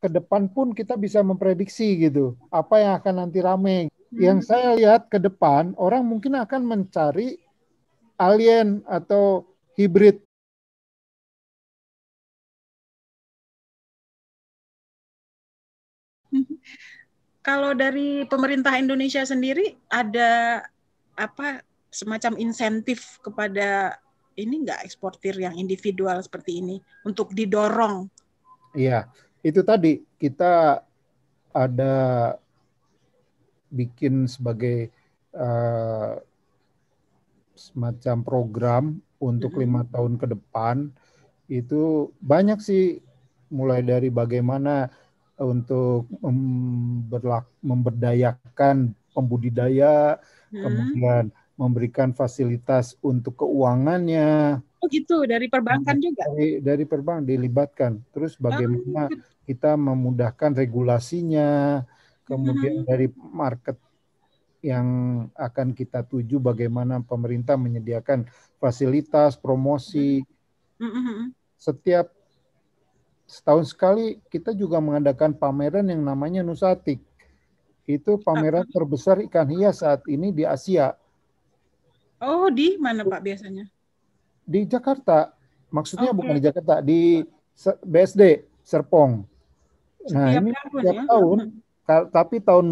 ke depan pun kita bisa memprediksi gitu apa yang akan nanti rame. Yang saya lihat ke depan orang mungkin akan mencari alien atau hibrid. Kalau dari pemerintah Indonesia sendiri ada apa semacam insentif kepada ini nggak eksportir yang individual seperti ini untuk didorong? Iya, itu tadi kita ada bikin sebagai semacam program untuk 5 tahun ke depan. Itu banyak sih, mulai dari bagaimana untuk memberdayakan pembudidaya, kemudian memberikan fasilitas untuk keuangannya. Oh gitu, dari perbankan juga? Dari perbankan dilibatkan. Terus bagaimana kita memudahkan regulasinya, kemudian dari market yang akan kita tuju, bagaimana pemerintah menyediakan fasilitas, promosi. Setiap setahun sekali kita juga mengadakan pameran yang namanya Nusatik. Itu pameran terbesar ikan hias saat ini di Asia. Oh, di mana Pak biasanya? Di Jakarta. Maksudnya bukan di Jakarta, di BSD, Serpong. Nah, Setiap ini tahun setiap ya? tahun, tapi tahun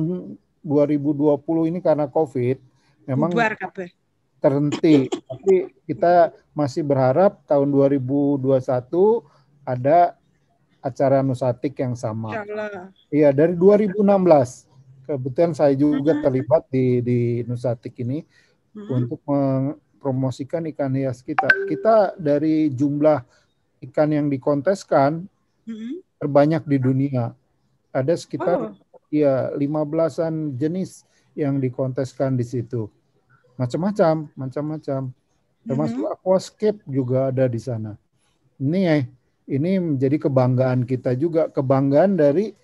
2020 ini karena COVID, memang Bubar kabeh. terhenti. Tapi kita masih berharap tahun 2021 ada acara Nusatik yang sama. Iya, dari 2016. Kebetulan saya juga terlibat di Nusatik ini untuk mempromosikan ikan hias kita. Kita dari jumlah ikan yang dikonteskan terbanyak di dunia. Ada sekitar 15-an jenis yang dikonteskan di situ. Macam-macam. Termasuk aquascape juga ada di sana. Ini menjadi kebanggaan kita juga, kebanggaan dari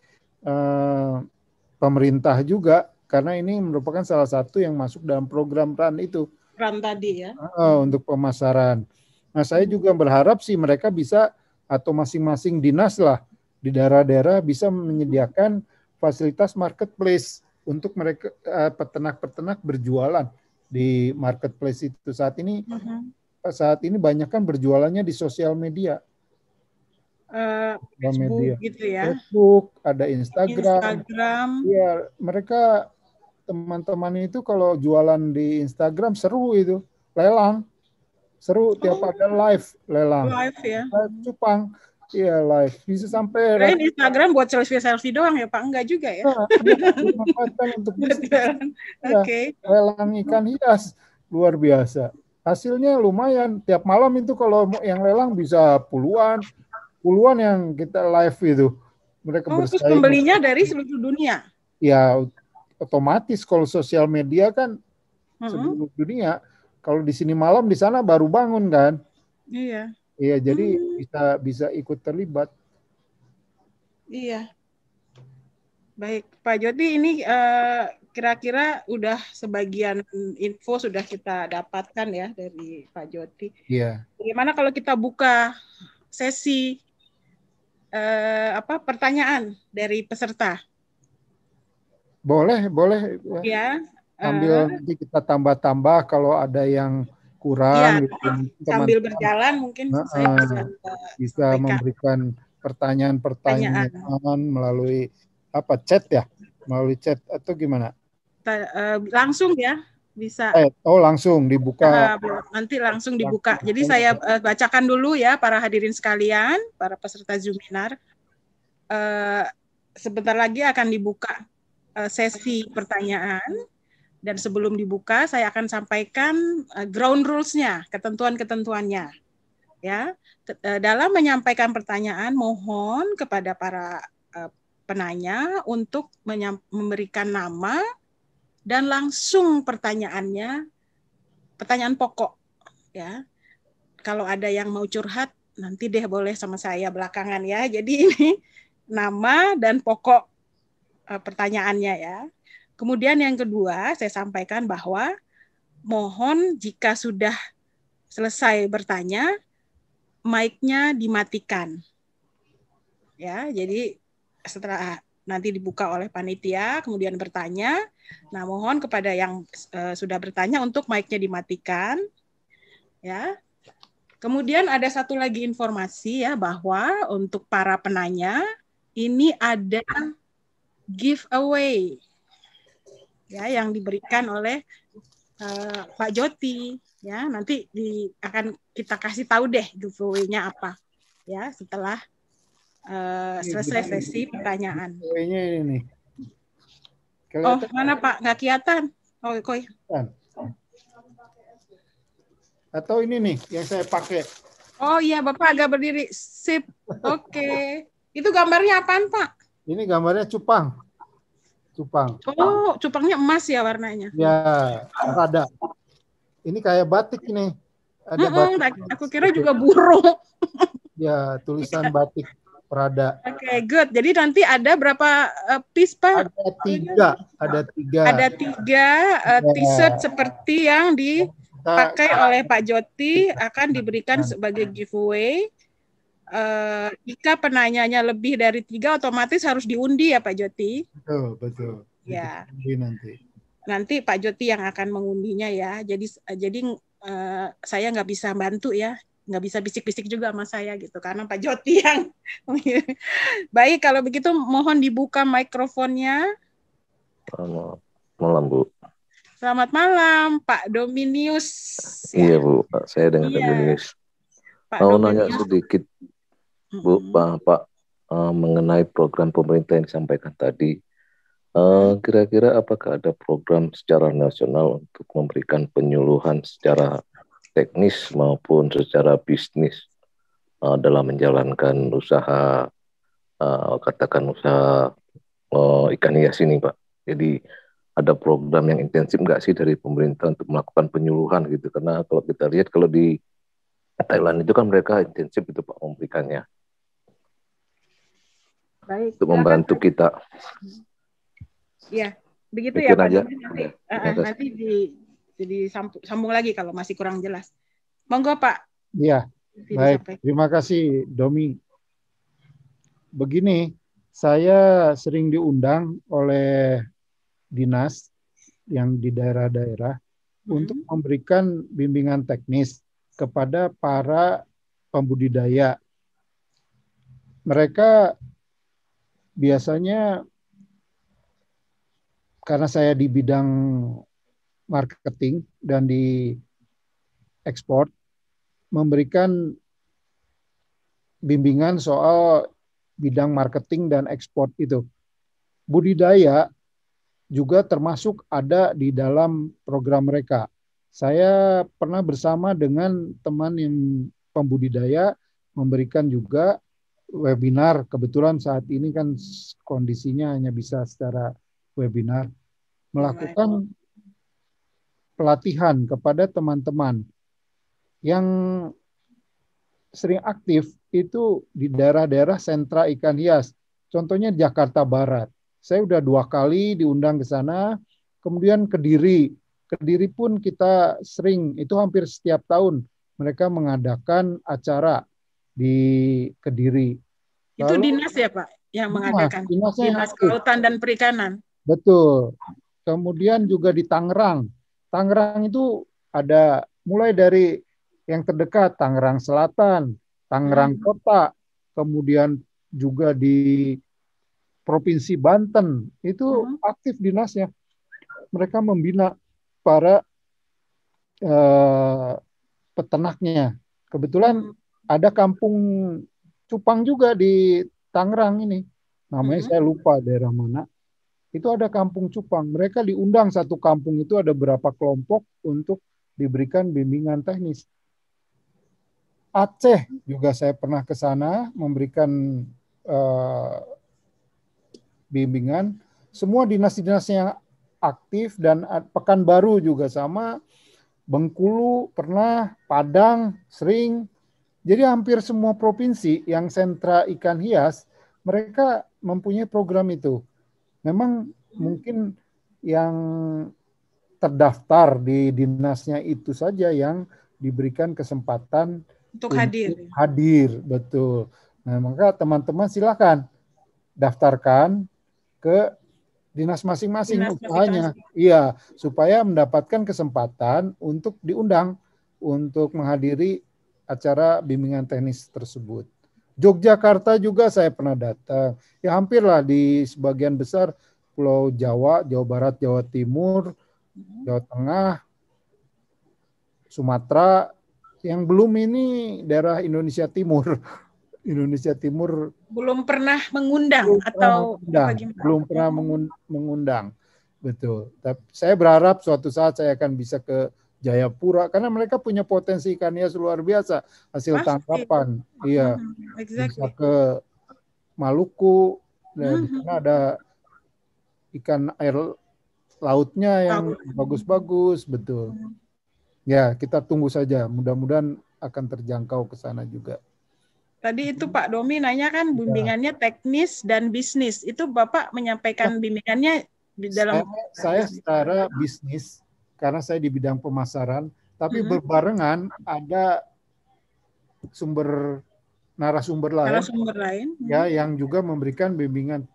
pemerintah juga, karena ini merupakan salah satu yang masuk dalam program RAN itu. RAN tadi ya. Untuk pemasaran. Nah, saya juga berharap sih mereka bisa, atau masing-masing dinas lah di daerah-daerah bisa menyediakan fasilitas marketplace untuk mereka peternak-peternak berjualan di marketplace itu. Saat ini banyak kan berjualannya di sosial media. Facebook gitu ya. Facebook, ada Instagram. Iya, mereka teman-teman itu kalau jualan di Instagram seru itu, lelang. Seru, tiap ada live lelang. Live ya. Live cupang. Iya, live. Bisa sampai Instagram buat selfie doang ya, Pak? Enggak juga ya? Dimanfaatkan untuk bisnis. Ya, lelang ikan hias luar biasa. Hasilnya lumayan. Tiap malam itu kalau yang lelang bisa puluhan yang kita live itu. Mereka bersaing. Terus pembelinya dari seluruh dunia? Ya, otomatis kalau sosial media kan seluruh dunia. Kalau di sini malam, di sana baru bangun kan? Iya. Iya, jadi bisa ikut terlibat. Iya. Baik, Pak Jody, ini kira-kira udah sebagian info sudah kita dapatkan ya dari Pak Jody. Iya. Bagaimana kalau kita buka sesi pertanyaan dari peserta? Boleh. Ya. Sambil nanti kita tambah-tambah kalau ada yang kurang. Ya, sambil berjalan mungkin saya bisa memberikan pertanyaan melalui chat ya? Melalui chat atau gimana? Langsung ya, bisa. Langsung dibuka. Nanti langsung dibuka. Jadi saya bacakan dulu ya para hadirin sekalian, para peserta Zoominar. Sebentar lagi akan dibuka sesi pertanyaan. Dan sebelum dibuka, saya akan sampaikan ground rules-nya, ketentuan-ketentuannya. Ya, dalam menyampaikan pertanyaan, mohon kepada para penanya untuk memberikan nama dan langsung pertanyaannya, pertanyaan pokok. Ya, kalau ada yang mau curhat, nanti deh boleh sama saya belakangan ya. Jadi ini nama dan pokok pertanyaannya ya. Kemudian yang kedua, saya sampaikan bahwa mohon jika sudah selesai bertanya, mic-nya dimatikan. Ya, jadi setelah nanti dibuka oleh panitia, kemudian bertanya. Nah, mohon kepada yang sudah bertanya untuk mic-nya dimatikan. Ya. Kemudian ada satu lagi informasi ya, bahwa untuk para penanya ini ada giveaway ya yang diberikan oleh Pak Joti ya. Nanti akan kita kasih tahu deh giveaway-nya apa ya setelah selesai sesi pertanyaan. Giveaway-nya ini nih. Oh, mana Pak? Nggak kelihatan. Oh, koi. Atau ini nih yang saya pakai. Oh iya, Bapak agak berdiri. Sip. Oke. Itu gambarnya apaan, Pak? Ini gambarnya cupang. Cupang. Oh, cupangnya emas ya warnanya. Ya, ada. Ini kayak batik ini. Ada batik. Aku kira juga burung. Ya, tulisan batik Prada. Oke, good. Jadi nanti ada berapa piece, Pak? Ada tiga. Ada tiga t-shirt seperti yang dipakai oleh Pak Joti akan diberikan sebagai giveaway. Jika penanyanya lebih dari 3, otomatis harus diundi ya Pak Joti. Betul. Ya. Nanti Pak Joti yang akan mengundinya ya. Jadi saya nggak bisa bantu ya. Nggak bisa bisik-bisik juga sama saya gitu karena Pak Joti yang baik. Kalau begitu mohon dibuka mikrofonnya. Selamat malam Bu. Selamat malam Pak Dominius. Iya Bu, saya dengan Dominius. Mau nanya sedikit Bu, Pak mengenai program pemerintah yang disampaikan tadi. Kira-kira apakah ada program secara nasional untuk memberikan penyuluhan secara teknis maupun secara bisnis dalam menjalankan usaha, katakan usaha ikan hias ini, Pak. Jadi ada program yang intensif nggak sih dari pemerintah untuk melakukan penyuluhan gitu? Karena kalau kita lihat kalau di Thailand itu kan mereka intensif itu Pak memberikannya. Baik, untuk membantu kita. Iya, begitu ya Pak. Nanti disambung lagi kalau masih kurang jelas. Monggo Pak. Iya, baik. Terima kasih Domi. Begini, saya sering diundang oleh dinas yang di daerah-daerah untuk memberikan bimbingan teknis kepada para pembudidaya. Mereka biasanya karena saya di bidang marketing dan di ekspor, memberikan bimbingan soal bidang marketing dan ekspor itu. Budidaya juga termasuk ada di dalam program mereka. Saya pernah bersama dengan teman yang pembudidaya memberikan juga webinar. Kebetulan saat ini kan kondisinya hanya bisa secara webinar. Melakukan pelatihan kepada teman-teman yang sering aktif itu di daerah-daerah sentra ikan hias. Contohnya Jakarta Barat. Saya udah 2 kali diundang ke sana. Kemudian Kediri. Kediri pun kita sering, itu hampir setiap tahun mereka mengadakan acara di Kediri. Itu dinas ya Pak yang mengadakan? Dinas Kelautan dan Perikanan. Betul. Kemudian juga di Tangerang. Tangerang itu ada mulai dari yang terdekat, Tangerang Selatan, Tangerang Kota, kemudian juga di Provinsi Banten, itu aktif dinasnya. Mereka membina para peternaknya. Kebetulan ada kampung cupang juga di Tangerang ini. Namanya saya lupa daerah mana. Itu ada kampung cupang. Mereka diundang satu kampung itu ada berapa kelompok untuk diberikan bimbingan teknis. Aceh juga saya pernah ke sana memberikan bimbingan. Semua dinas-dinas yang aktif dan Pekanbaru juga sama. Bengkulu pernah, Padang sering. Jadi hampir semua provinsi yang sentra ikan hias mereka mempunyai program itu. Memang mungkin yang terdaftar di dinasnya itu saja yang diberikan kesempatan untuk hadir. Hadir, betul. Nah, maka teman-teman silakan daftarkan ke dinas masing-masing usahanya. Iya, supaya mendapatkan kesempatan untuk diundang untuk menghadiri acara bimbingan teknis tersebut. Yogyakarta juga saya pernah datang. Ya hampirlah di sebagian besar Pulau Jawa, Jawa Barat, Jawa Timur, Jawa Tengah, Sumatera. Yang belum ini daerah Indonesia Timur. Indonesia Timur belum pernah mengundang belum pernah mengundang. Betul. Tapi saya berharap suatu saat saya akan bisa ke Jayapura karena mereka punya potensi ikan hias luar biasa hasil tangkapan. Iya. Bisa ke Maluku dan di sana ada ikan air lautnya yang bagus-bagus, betul. Ya, kita tunggu saja. Mudah-mudahan akan terjangkau ke sana juga. Tadi itu Pak Domi nanya kan bimbingannya teknis dan bisnis. Itu Bapak menyampaikan bimbingannya di dalam... Saya secara bisnis, karena saya di bidang pemasaran, tapi berbarengan ada narasumber lain ya yang juga memberikan bimbingan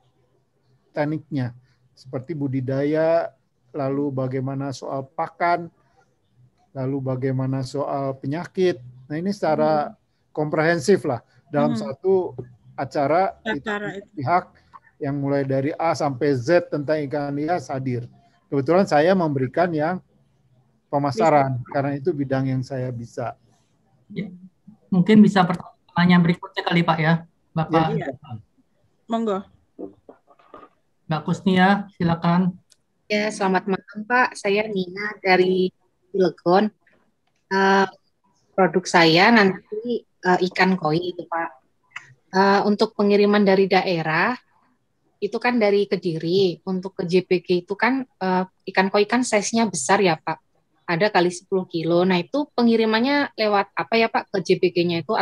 tekniknya seperti budidaya, lalu bagaimana soal pakan, lalu bagaimana soal penyakit. Nah, ini secara komprehensif lah dalam satu acara itu pihak yang mulai dari A sampai Z tentang ikan hias hadir. Kebetulan saya memberikan yang pemasaran karena itu bidang yang saya bisa. Ya. Mungkin bisa pertanyaan berikutnya kali Pak ya, Bapak. Ya. Monggo. Mbak Kusnia, silakan. Ya, selamat malam Pak. Saya Nina dari Cilegon. Produk saya nanti ikan koi itu Pak. Untuk pengiriman dari daerah itu kan dari Kediri. Untuk ke JPG itu kan ikan koi kan size-nya besar ya Pak. Ada kali 10 kilo. Nah itu pengirimannya lewat apa ya Pak ke JPG-nya itu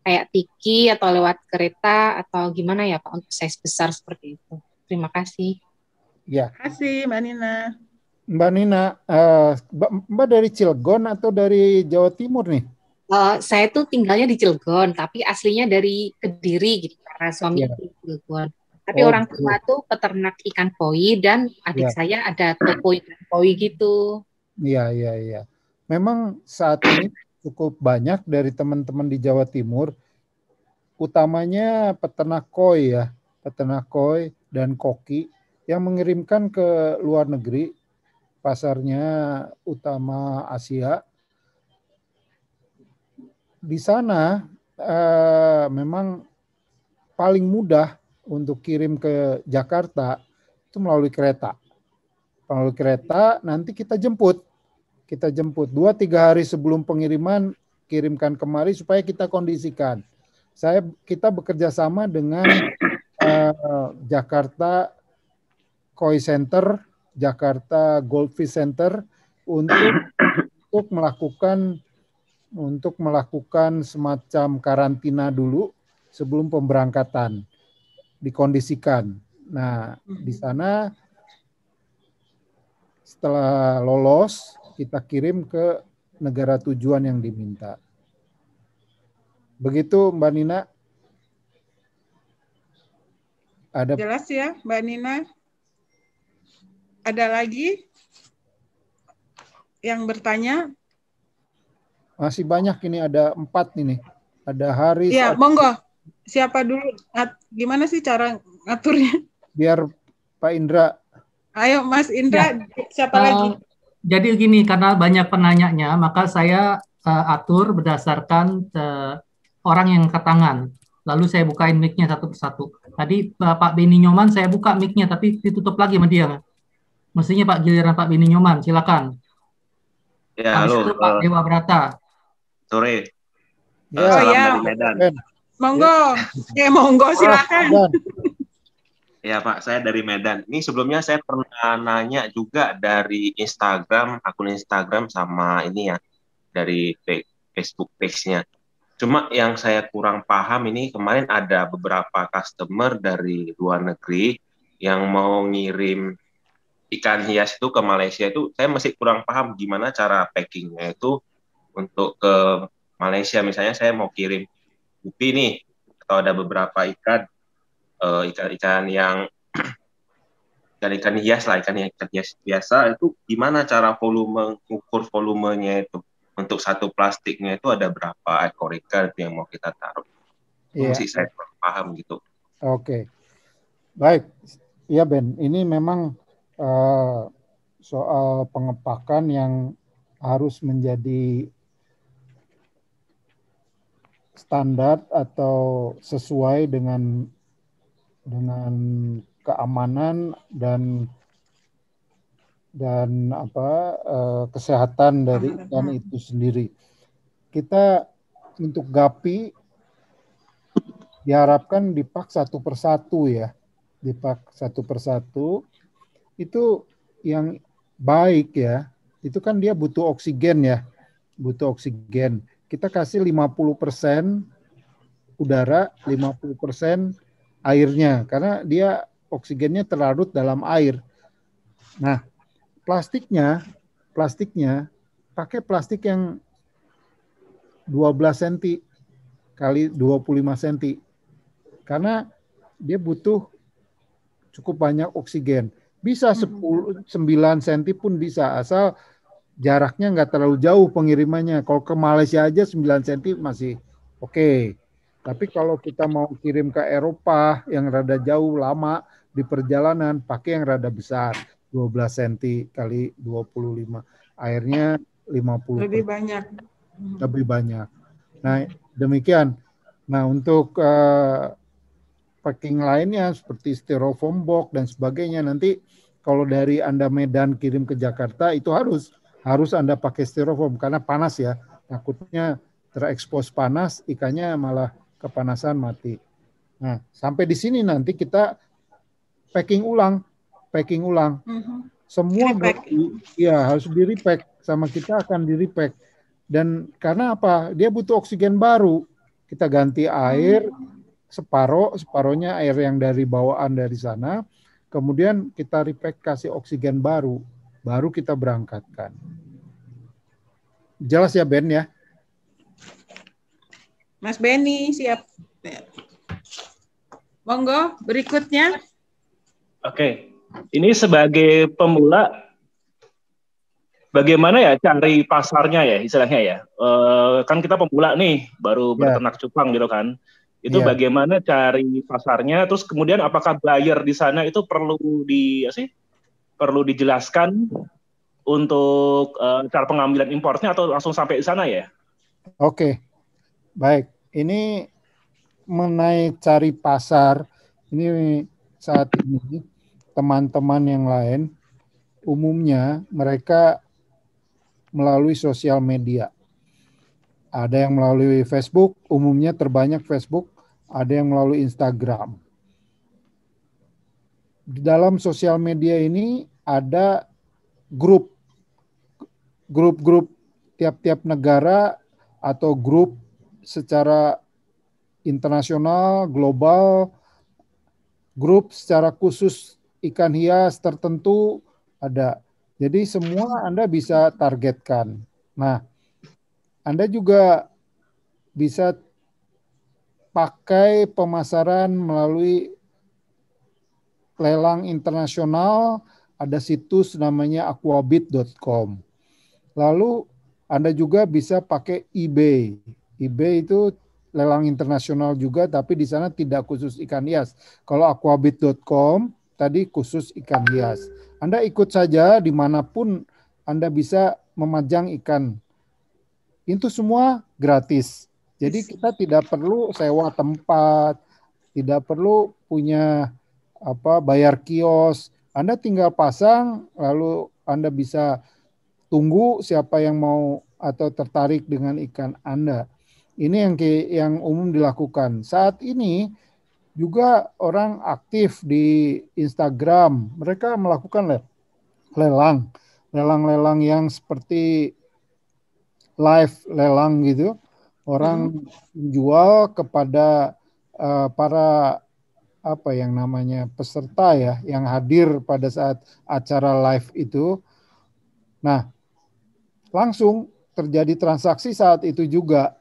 kayak tiki atau lewat kereta atau gimana ya Pak untuk size besar seperti itu. Terima kasih. Ya. Terima kasih Mbak Nina. Mbak Nina, Mbak dari Cilegon atau dari Jawa Timur nih? Saya tuh tinggalnya di Cilegon, tapi aslinya dari Kediri gitu karena suami di Cilegon. Tapi orang tua tuh peternak ikan koi dan adik saya ada toko ikan koi gitu. Iya. Memang saat ini cukup banyak dari teman-teman di Jawa Timur, utamanya peternak koi ya, peternak koi dan koki yang mengirimkan ke luar negeri, pasarnya utama Asia. Di sana memang paling mudah untuk kirim ke Jakarta itu melalui kereta. Melalui kereta nanti kita jemput 2-3 hari sebelum pengiriman, kirimkan kemari supaya kita kondisikan. Kita bekerja sama dengan Jakarta Koi Center, Jakarta Goldfish Center untuk melakukan semacam karantina dulu sebelum pemberangkatan, dikondisikan. Nah, di sana setelah lolos kita kirim ke negara tujuan yang diminta. Begitu Mbak Nina. Jelas ya Mbak Nina. Ada lagi yang bertanya? Masih banyak ini, ada 4 ini. Ada Haris. Iya, monggo. Siapa dulu? Gimana sih cara ngaturnya? Biar Pak Indra. Ayo Mas Indra, siapa lagi? Jadi gini, karena banyak penanyanya, maka saya atur berdasarkan orang yang angkat tangan. Lalu saya bukain mic-nya satu persatu. Tadi Pak Beni Nyoman saya buka mic-nya, tapi ditutup lagi sama dia. Mestinya Pak giliran Pak Beni Nyoman, silakan. Ya, halo. Pak Dewa Brata. Sore. Salam dari Medan. Monggo. Monggo silakan. Ya Pak, saya dari Medan. Ini sebelumnya saya pernah nanya juga dari Instagram, akun Instagram sama ini ya, dari Facebook page-nya. Cuma yang saya kurang paham ini, kemarin ada beberapa customer dari luar negeri yang mau ngirim ikan hias itu ke Malaysia itu, saya masih kurang paham gimana cara packingnya itu untuk ke Malaysia. Misalnya saya mau kirim gupi nih, atau ada beberapa ikan, ikan-ikan yang ikan hias lah, ikan hias biasa itu gimana cara ukur volumenya itu untuk satu plastiknya itu ada berapa ekor ikan itu yang mau kita taruh. Mesti saya paham gitu. Oke. Baik. Ya Ben, ini memang soal pengepakan yang harus menjadi standar atau sesuai dengan keamanan dan kesehatan dari ikan itu sendiri. Kita untuk gapi diharapkan dipak satu persatu ya, dipak satu persatu. Itu yang baik ya. Itu kan dia butuh oksigen ya, butuh oksigen. Kita kasih 50% udara, 50% airnya, karena dia oksigennya terlarut dalam air. Nah, plastiknya pakai plastik yang 12 cm kali 25 cm. Karena dia butuh cukup banyak oksigen. Bisa 9 cm pun bisa, asal jaraknya nggak terlalu jauh pengirimannya. Kalau ke Malaysia aja 9 cm masih oke. Tapi kalau kita mau kirim ke Eropa yang rada jauh lama di perjalanan, pakai yang rada besar, 12 cm kali 25. Airnya 50. Lebih banyak. Lebih banyak. Nah, demikian. Nah, untuk packing lainnya seperti styrofoam box dan sebagainya, nanti kalau dari Anda Medan kirim ke Jakarta itu harus Anda pakai styrofoam karena panas ya. Takutnya terekspos panas, ikannya malah kepanasan mati. Nah, sampai di sini nanti kita packing ulang. Semua harus di-repack, sama kita akan di-repack. Dan karena apa? Dia butuh oksigen baru. Kita ganti air separohnya air yang dari bawaan dari sana. Kemudian kita repack, kasih oksigen baru kita berangkatkan. Jelas ya Ben ya? Mas Benny siap. Monggo berikutnya. Oke. Ini sebagai pemula, bagaimana ya cari pasarnya ya istilahnya ya? Kan kita pemula nih, baru berternak cupang gitu kan. Itu bagaimana cari pasarnya? Terus kemudian apakah buyer di sana itu perlu dijelaskan untuk cara pengambilan importnya atau langsung sampai di sana ya? Oke, baik. Ini mengenai cari pasar, ini saat ini teman-teman yang lain umumnya mereka melalui sosial media. Ada yang melalui Facebook, umumnya terbanyak Facebook, ada yang melalui Instagram. Di dalam sosial media ini ada grup tiap-tiap negara atau grup secara internasional, global, grup secara khusus ikan hias tertentu ada. Jadi semua Anda bisa targetkan. Nah, Anda juga bisa pakai pemasaran melalui lelang internasional, ada situs namanya aquabit.com. Lalu Anda juga bisa pakai eBay. eBay itu lelang internasional juga, tapi di sana tidak khusus ikan hias. Kalau aquabit.com tadi khusus ikan hias. Anda ikut saja dimanapun Anda bisa memajang ikan. Itu semua gratis. Jadi kita tidak perlu sewa tempat, tidak perlu punya bayar kios. Anda tinggal pasang, lalu Anda bisa tunggu siapa yang mau atau tertarik dengan ikan Anda. Ini yang umum dilakukan. Saat ini juga orang aktif di Instagram. Mereka melakukan lelang yang seperti live lelang gitu. Orang jual kepada para peserta ya yang hadir pada saat acara live itu. Nah, langsung terjadi transaksi saat itu juga.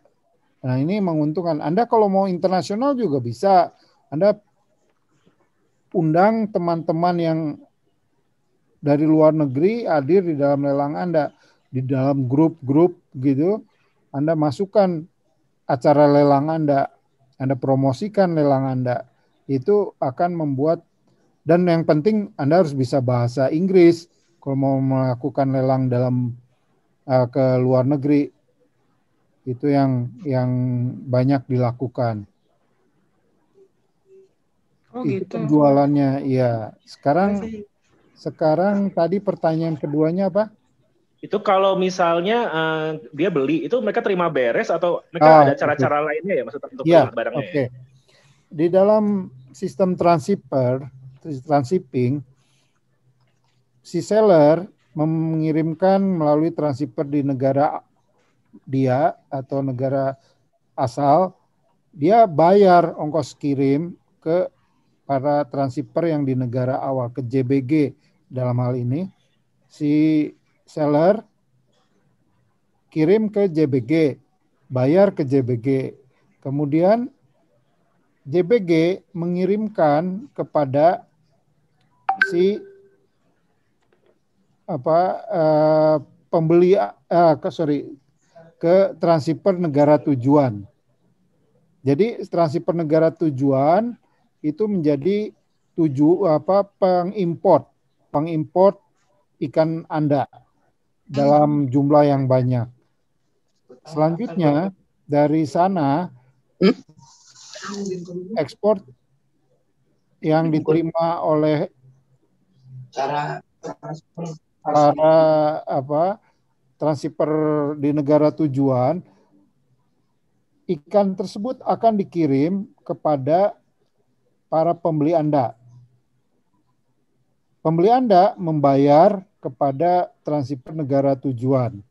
Nah, ini menguntungkan. Anda kalau mau internasional juga bisa. Anda undang teman-teman yang dari luar negeri hadir di dalam lelang Anda, di dalam grup-grup gitu. Anda masukkan acara lelang Anda promosikan lelang Anda. Itu akan membuat, dan yang penting Anda harus bisa bahasa Inggris kalau mau melakukan lelang dalam ke luar negeri. Itu yang banyak dilakukan. Oh, itu gitu. Penjualannya, ya. Sekarang tadi pertanyaan keduanya apa? Itu kalau misalnya dia beli, itu mereka terima beres atau mereka ada cara-cara lainnya ya maksudnya untuk beli barangnya? Oke. Di dalam sistem transshipping, si seller mengirimkan melalui transhipper di negara dia atau negara asal, dia bayar ongkos kirim ke para transhipper yang di negara awal, ke JBG dalam hal ini. Si seller kirim ke JBG, bayar ke JBG. Kemudian JBG mengirimkan kepada si pembeli ke transhipper negara tujuan. Jadi transhipper negara tujuan itu menjadi pengimport ikan Anda dalam jumlah yang banyak. Selanjutnya dari sana ekspor yang diterima oleh para transhipper di negara tujuan, ikan tersebut akan dikirim kepada para pembeli Anda. Pembeli Anda membayar kepada transhipper negara tujuan.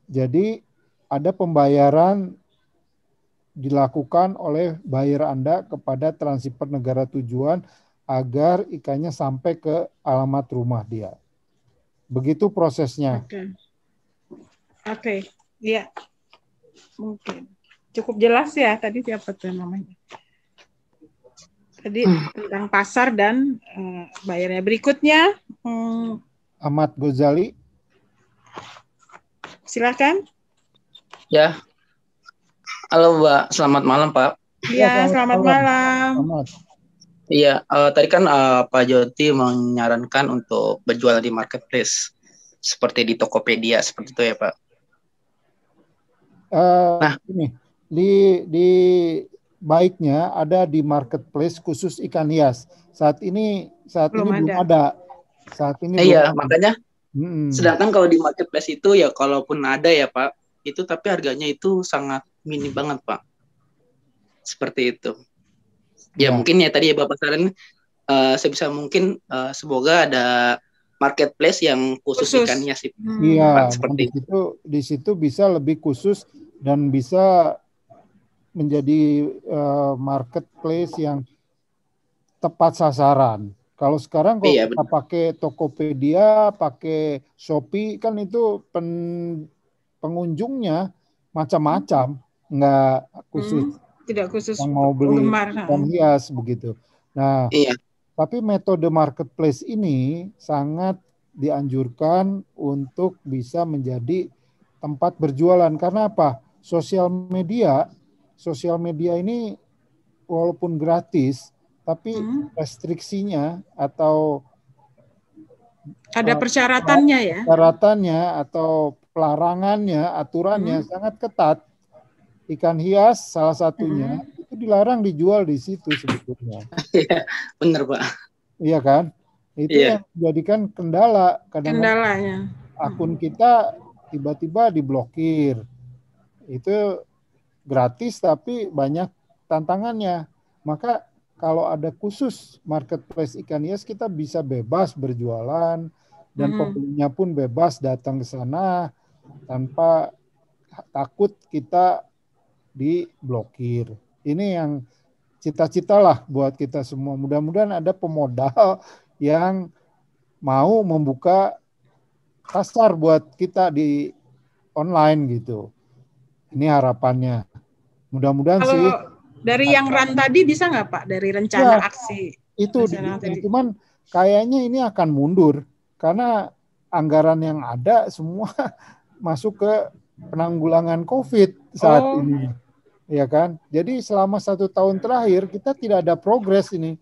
Jadi ada pembayaran dilakukan oleh buyer Anda kepada transhipper negara tujuan agar ikannya sampai ke alamat rumah dia. Begitu prosesnya. Oke. Iya. Mungkin cukup jelas ya tadi siapa tuh namanya. Tadi tentang pasar dan bayarnya. Berikutnya Ahmad Ghazali. Silakan. Ya. Halo Mbak, selamat malam Pak. Iya, selamat malam. Iya, tadi kan Pak Joti menyarankan untuk berjualan di marketplace seperti di Tokopedia, seperti itu ya Pak. Ini di baiknya ada di marketplace khusus ikan hias. Saat ini belum ada. Saat ini iya, makanya. Sedangkan kalau di marketplace itu ya kalaupun ada ya Pak, itu tapi harganya itu sangat minim banget Pak. Seperti itu. Ya mungkin ya tadi ya Bapak saran sebisa mungkin semoga ada marketplace yang khusus ikan hias itu. Iya, seperti itu. Di situ bisa lebih khusus dan bisa menjadi marketplace yang tepat sasaran. Kalau sekarang kalau kita pakai Tokopedia, pakai Shopee, kan itu pengunjungnya macam-macam, nggak khusus. Tidak khusus yang mau beli ikan hias begitu. Nah, tapi metode marketplace ini sangat dianjurkan untuk bisa menjadi tempat berjualan. Karena apa? Sosial media ini walaupun gratis, tapi restriksinya atau ada persyaratannya ya. Persyaratannya atau pelarangannya, aturannya sangat ketat. Ikan hias salah satunya itu dilarang dijual di situ sebetulnya. Iya, benar Pak. Iya kan? Itu yang menjadikan kendala. Kendalanya. Akun kita tiba-tiba diblokir. Itu gratis tapi banyak tantangannya. Maka kalau ada khusus marketplace ikan hias, kita bisa bebas berjualan dan pembelinya pun bebas datang ke sana tanpa takut kita diblokir. Ini yang cita-cita lah buat kita semua. Mudah-mudahan ada pemodal yang mau membuka pasar buat kita di online gitu. Ini harapannya. Mudah-mudahan sih Dari yang RAN tadi bisa nggak Pak? Dari rencana aksi? Itu, cuman kayaknya ini akan mundur karena anggaran yang ada semua masuk ke penanggulangan COVID saat ini, ya kan? Jadi selama 1 tahun terakhir kita tidak ada progres ini,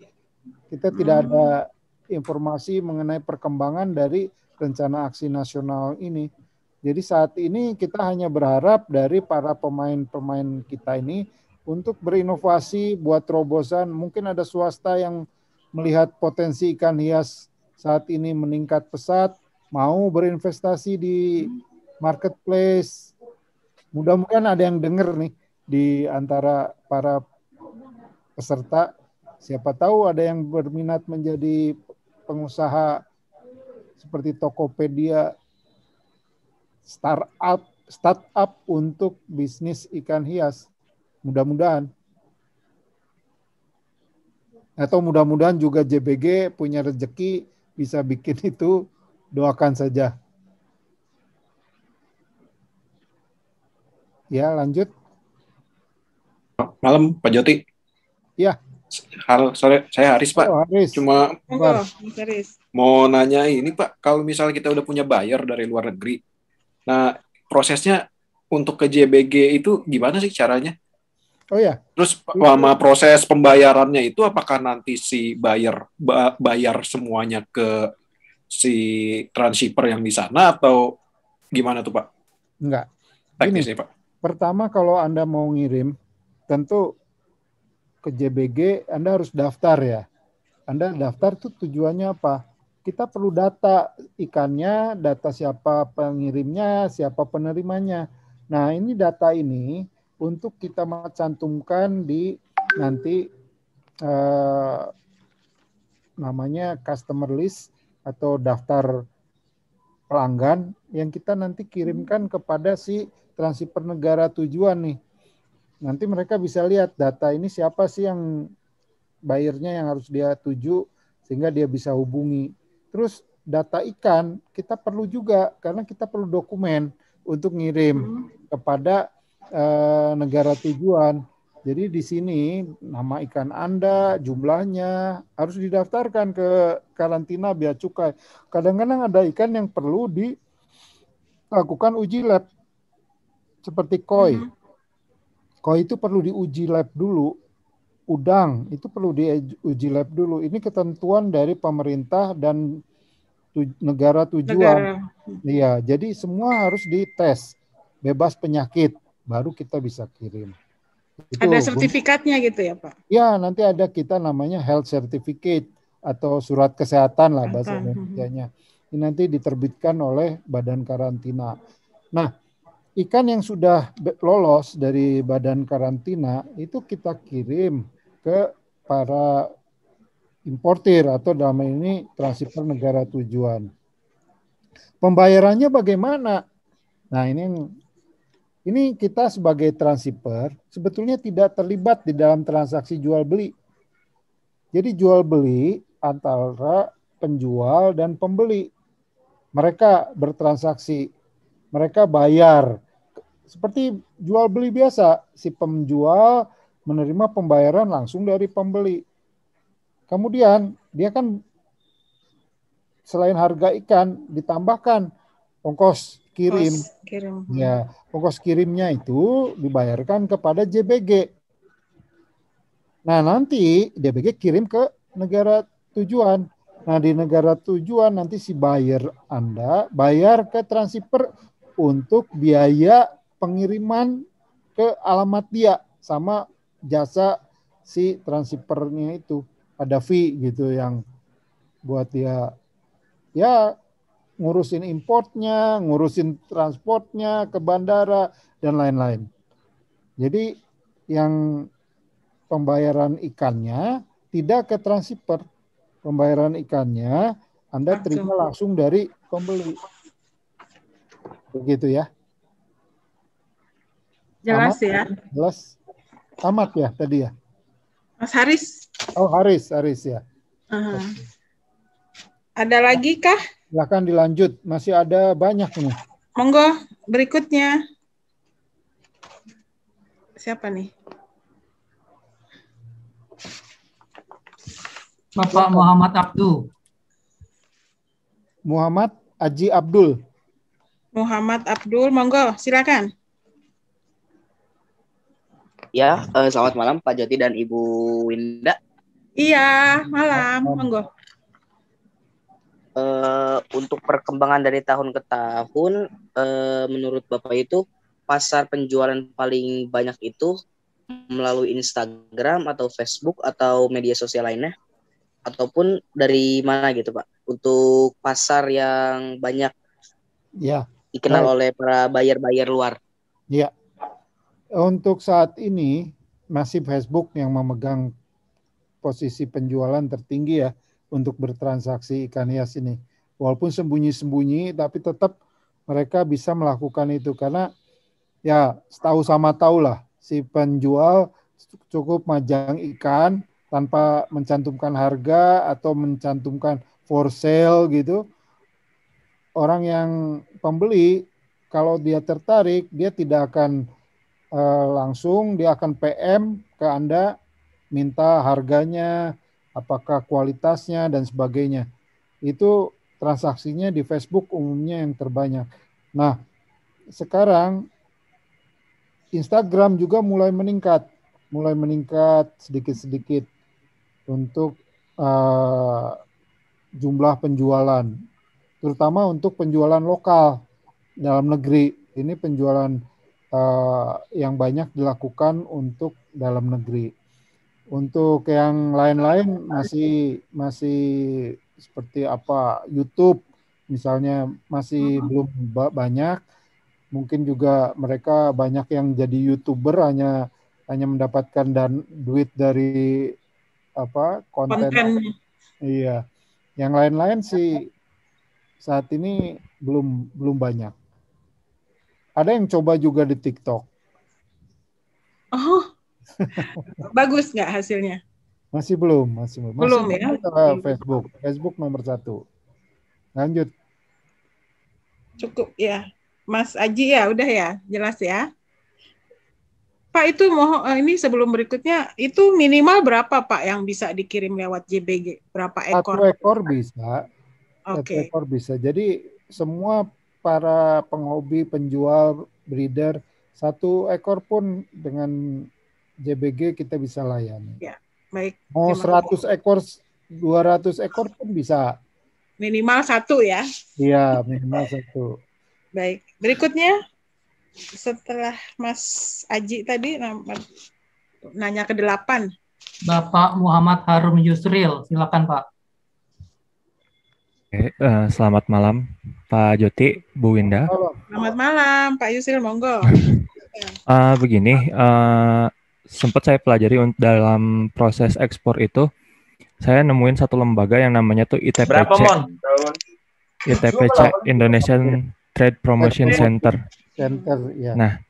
kita tidak ada informasi mengenai perkembangan dari rencana aksi nasional ini. Jadi saat ini kita hanya berharap dari para pemain-pemain kita ini untuk berinovasi, buat terobosan. Mungkin ada swasta yang melihat potensi ikan hias saat ini meningkat pesat, mau berinvestasi di marketplace. Mudah-mudahan ada yang dengar nih di antara para peserta. Siapa tahu ada yang berminat menjadi pengusaha seperti Tokopedia, startup untuk bisnis ikan hias. Mudah-mudahan. Atau mudah-mudahan juga JBG punya rezeki bisa bikin itu, doakan saja. Ya, lanjut. Malam, Pak Joti. Ya. Halo, sore. Saya Haris, Pak. Oh, Haris. Cuma mau nanya ini, Pak. Kalau misalnya kita udah punya buyer dari luar negeri, nah prosesnya untuk ke JBG itu gimana sih caranya? Oh ya. Terus lama proses pembayarannya itu apakah nanti si buyer bayar semuanya ke si transhipper yang di sana atau gimana tuh Pak? Enggak. Teknisnya Pak. Pertama kalau Anda mau ngirim, tentu ke JBG Anda harus daftar ya. Anda daftar tuh tujuannya apa? Kita perlu data ikannya, data siapa pengirimnya, siapa penerimanya. Nah ini data ini untuk kita cantumkan di nanti namanya customer list atau daftar pelanggan yang kita nanti kirimkan kepada si transhipper negara tujuan nih. Nanti mereka bisa lihat data ini siapa sih yang buyernya yang harus dia tuju sehingga dia bisa hubungi. Terus data ikan kita perlu juga karena kita perlu dokumen untuk ngirim kepada negara tujuan. Jadi di sini nama ikan Anda, jumlahnya harus didaftarkan ke karantina bea cukai. Kadang-kadang ada ikan yang perlu dilakukan uji lab seperti koi. Koi itu perlu diuji lab dulu. Udang itu perlu diuji lab dulu. Ini ketentuan dari pemerintah dan negara tujuan. Iya, jadi semua harus dites, bebas penyakit. Baru kita bisa kirim. Itu, ada sertifikatnya gitu ya Pak? Ya, nanti ada kita namanya health certificate atau surat kesehatan lah bahasa Indonesianya. Ini nanti diterbitkan oleh Badan Karantina. Nah, ikan yang sudah lolos dari Badan Karantina itu kita kirim ke para importir atau dalam ini transhipper negara tujuan. Pembayarannya bagaimana? Nah, ini kita sebagai transhipper sebetulnya tidak terlibat di dalam transaksi jual beli. Jadi jual beli antara penjual dan pembeli. Mereka bertransaksi, mereka bayar. Seperti jual beli biasa, si penjual menerima pembayaran langsung dari pembeli. Kemudian dia kan selain harga ikan ditambahkan ongkos kirim. Ya, ongkos kirimnya itu dibayarkan kepada JBG. Nah, nanti JBG kirim ke negara tujuan. Nah, di negara tujuan nanti si buyer Anda bayar ke transhipper untuk biaya pengiriman ke alamat dia sama jasa si transhippernya itu. Ada fee gitu yang buat dia ya ngurusin importnya, ngurusin transportnya ke bandara, dan lain-lain. Jadi yang pembayaran ikannya tidak ke transhipper. Pembayaran ikannya Anda terima langsung dari pembeli. Begitu ya. Jelas ya. Jelas. Tamat ya tadi ya. Mas Haris. Oh Haris ya. Ada lagi kah? Silakan dilanjut, masih ada banyak nih. Monggo, berikutnya. Siapa nih? Bapak Muhammad Abdul. Muhammad Aji Abdul. Muhammad Abdul, monggo, silakan. Ya, selamat malam Pak Joti dan Ibu Winda. Iya, malam, monggo. Untuk perkembangan dari tahun ke tahun, menurut Bapak itu pasar penjualan paling banyak itu melalui Instagram atau Facebook atau media sosial lainnya, ataupun dari mana gitu Pak? Untuk pasar yang banyak dikenal oleh para buyer-buyer luar. Ya, untuk saat ini masih Facebook yang memegang posisi penjualan tertinggi ya untuk bertransaksi ikan hias ini. Walaupun sembunyi-sembunyi, tapi tetap mereka bisa melakukan itu karena ya tahu sama tahu lah si penjual cukup majang ikan tanpa mencantumkan harga atau mencantumkan for sale gitu. Orang yang pembeli kalau dia tertarik dia tidak akan langsung, dia akan PM ke Anda minta harganya, apakah kualitasnya dan sebagainya. Itu transaksinya di Facebook umumnya yang terbanyak. Nah, sekarang Instagram juga mulai meningkat sedikit-sedikit untuk jumlah penjualan, terutama untuk penjualan lokal dalam negeri. Ini penjualan yang banyak dilakukan untuk dalam negeri. Untuk yang lain-lain masih seperti apa, YouTube misalnya masih belum banyak. Mungkin juga mereka banyak yang jadi YouTuber hanya mendapatkan duit dari konten. Iya. Yang lain-lain sih saat ini belum banyak. Ada yang coba juga di TikTok. Oh, bagus nggak hasilnya? Masih belum. Belum ya? Facebook nomor 1. Lanjut. Cukup ya. Mas Aji ya, udah ya, jelas ya. Pak, itu ini sebelum berikutnya, itu minimal berapa Pak yang bisa dikirim lewat JBG? Berapa ekor? 1 ekor bisa. Oke. 1 ekor bisa. Jadi semua para penghobi, penjual, breeder, 1 ekor pun dengan JBG kita bisa layani. Ya, baik. Mau 100 ekor, 200 ekor pun bisa. Minimal 1 ya? Iya, minimal 1. Baik. Berikutnya, setelah Mas Aji tadi nanya ke 8. Bapak Muhammad Harum Yusril, silakan Pak. Selamat malam Pak Joti, Bu Winda. Selamat malam Pak Yusril, monggo. Begini, sempat saya pelajari dalam proses ekspor itu, saya nemuin satu lembaga yang namanya tuh ITPC. Berapa, Mon? ITPC, Indonesian Trade Promotion Center. Ya. Nah,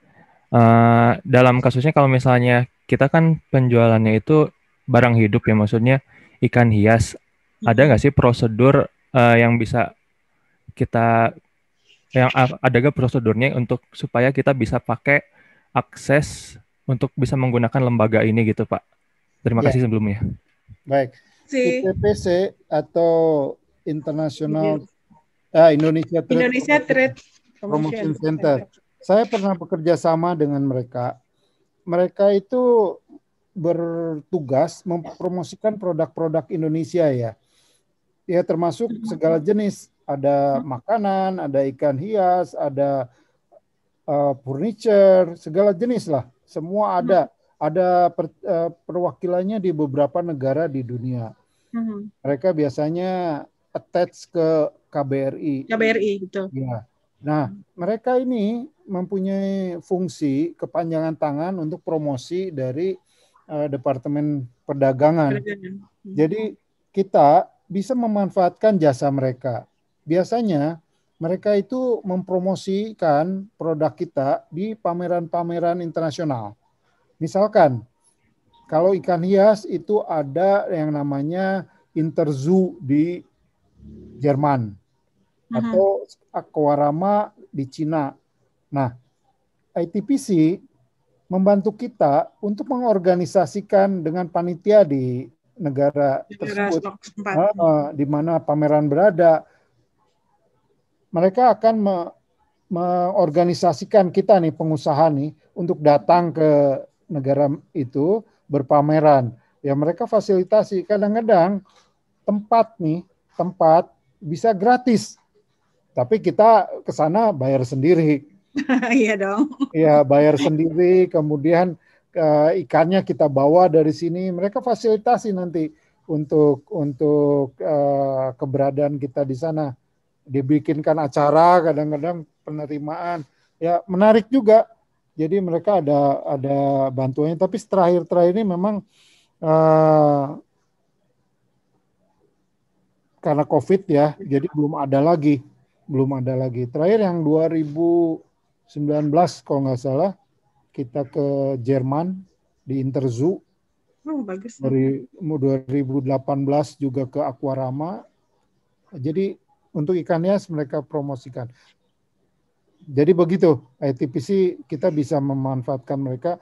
dalam kasusnya kalau misalnya kita kan penjualannya itu barang hidup ya, maksudnya ikan hias. Ada nggak sih prosedur yang bisa kita, yang ada nggak prosedurnya untuk supaya kita bisa pakai akses untuk bisa menggunakan lembaga ini gitu Pak? Terima kasih sebelumnya. Baik. ITPC atau Indonesia Trade Promotion Center. Saya pernah bekerja sama dengan mereka. Mereka itu bertugas mempromosikan produk-produk Indonesia ya. Ya termasuk segala jenis. Ada makanan, ada ikan hias, ada furniture, segala jenis lah. Semua ada. Ada perwakilannya di beberapa negara di dunia. Mereka biasanya attach ke KBRI. KBRI, betul. Ya. Nah, mereka ini mempunyai fungsi kepanjangan tangan untuk promosi dari Departemen Perdagangan. Jadi kita bisa memanfaatkan jasa mereka. Biasanya mereka itu mempromosikan produk kita di pameran-pameran internasional. Misalkan, kalau ikan hias itu ada yang namanya Interzoo di Jerman atau Aquarama di Cina. Nah, ITPC membantu kita untuk mengorganisasikan dengan panitia di negara tersebut, di mana pameran berada, mereka akan mengorganisasikan kita nih, pengusaha nih, untuk datang ke negara itu berpameran. Ya mereka fasilitasi. Kadang-kadang tempat bisa gratis, tapi kita ke sana bayar sendiri. Iya dong. Iya, bayar sendiri, kemudian ikannya kita bawa dari sini. Mereka fasilitasi nanti untuk keberadaan kita di sana. Dibikinkan acara, kadang-kadang penerimaan. Ya, menarik juga. Jadi mereka ada bantuannya. Tapi terakhir ini memang karena COVID ya, jadi belum ada lagi. Terakhir yang 2019 kalau nggak salah, kita ke Jerman di Interzoo. Oh, bagus. Dari 2018 juga ke Aquarama. Jadi untuk ikan hias mereka promosikan. Jadi begitu, ITPC kita bisa memanfaatkan mereka,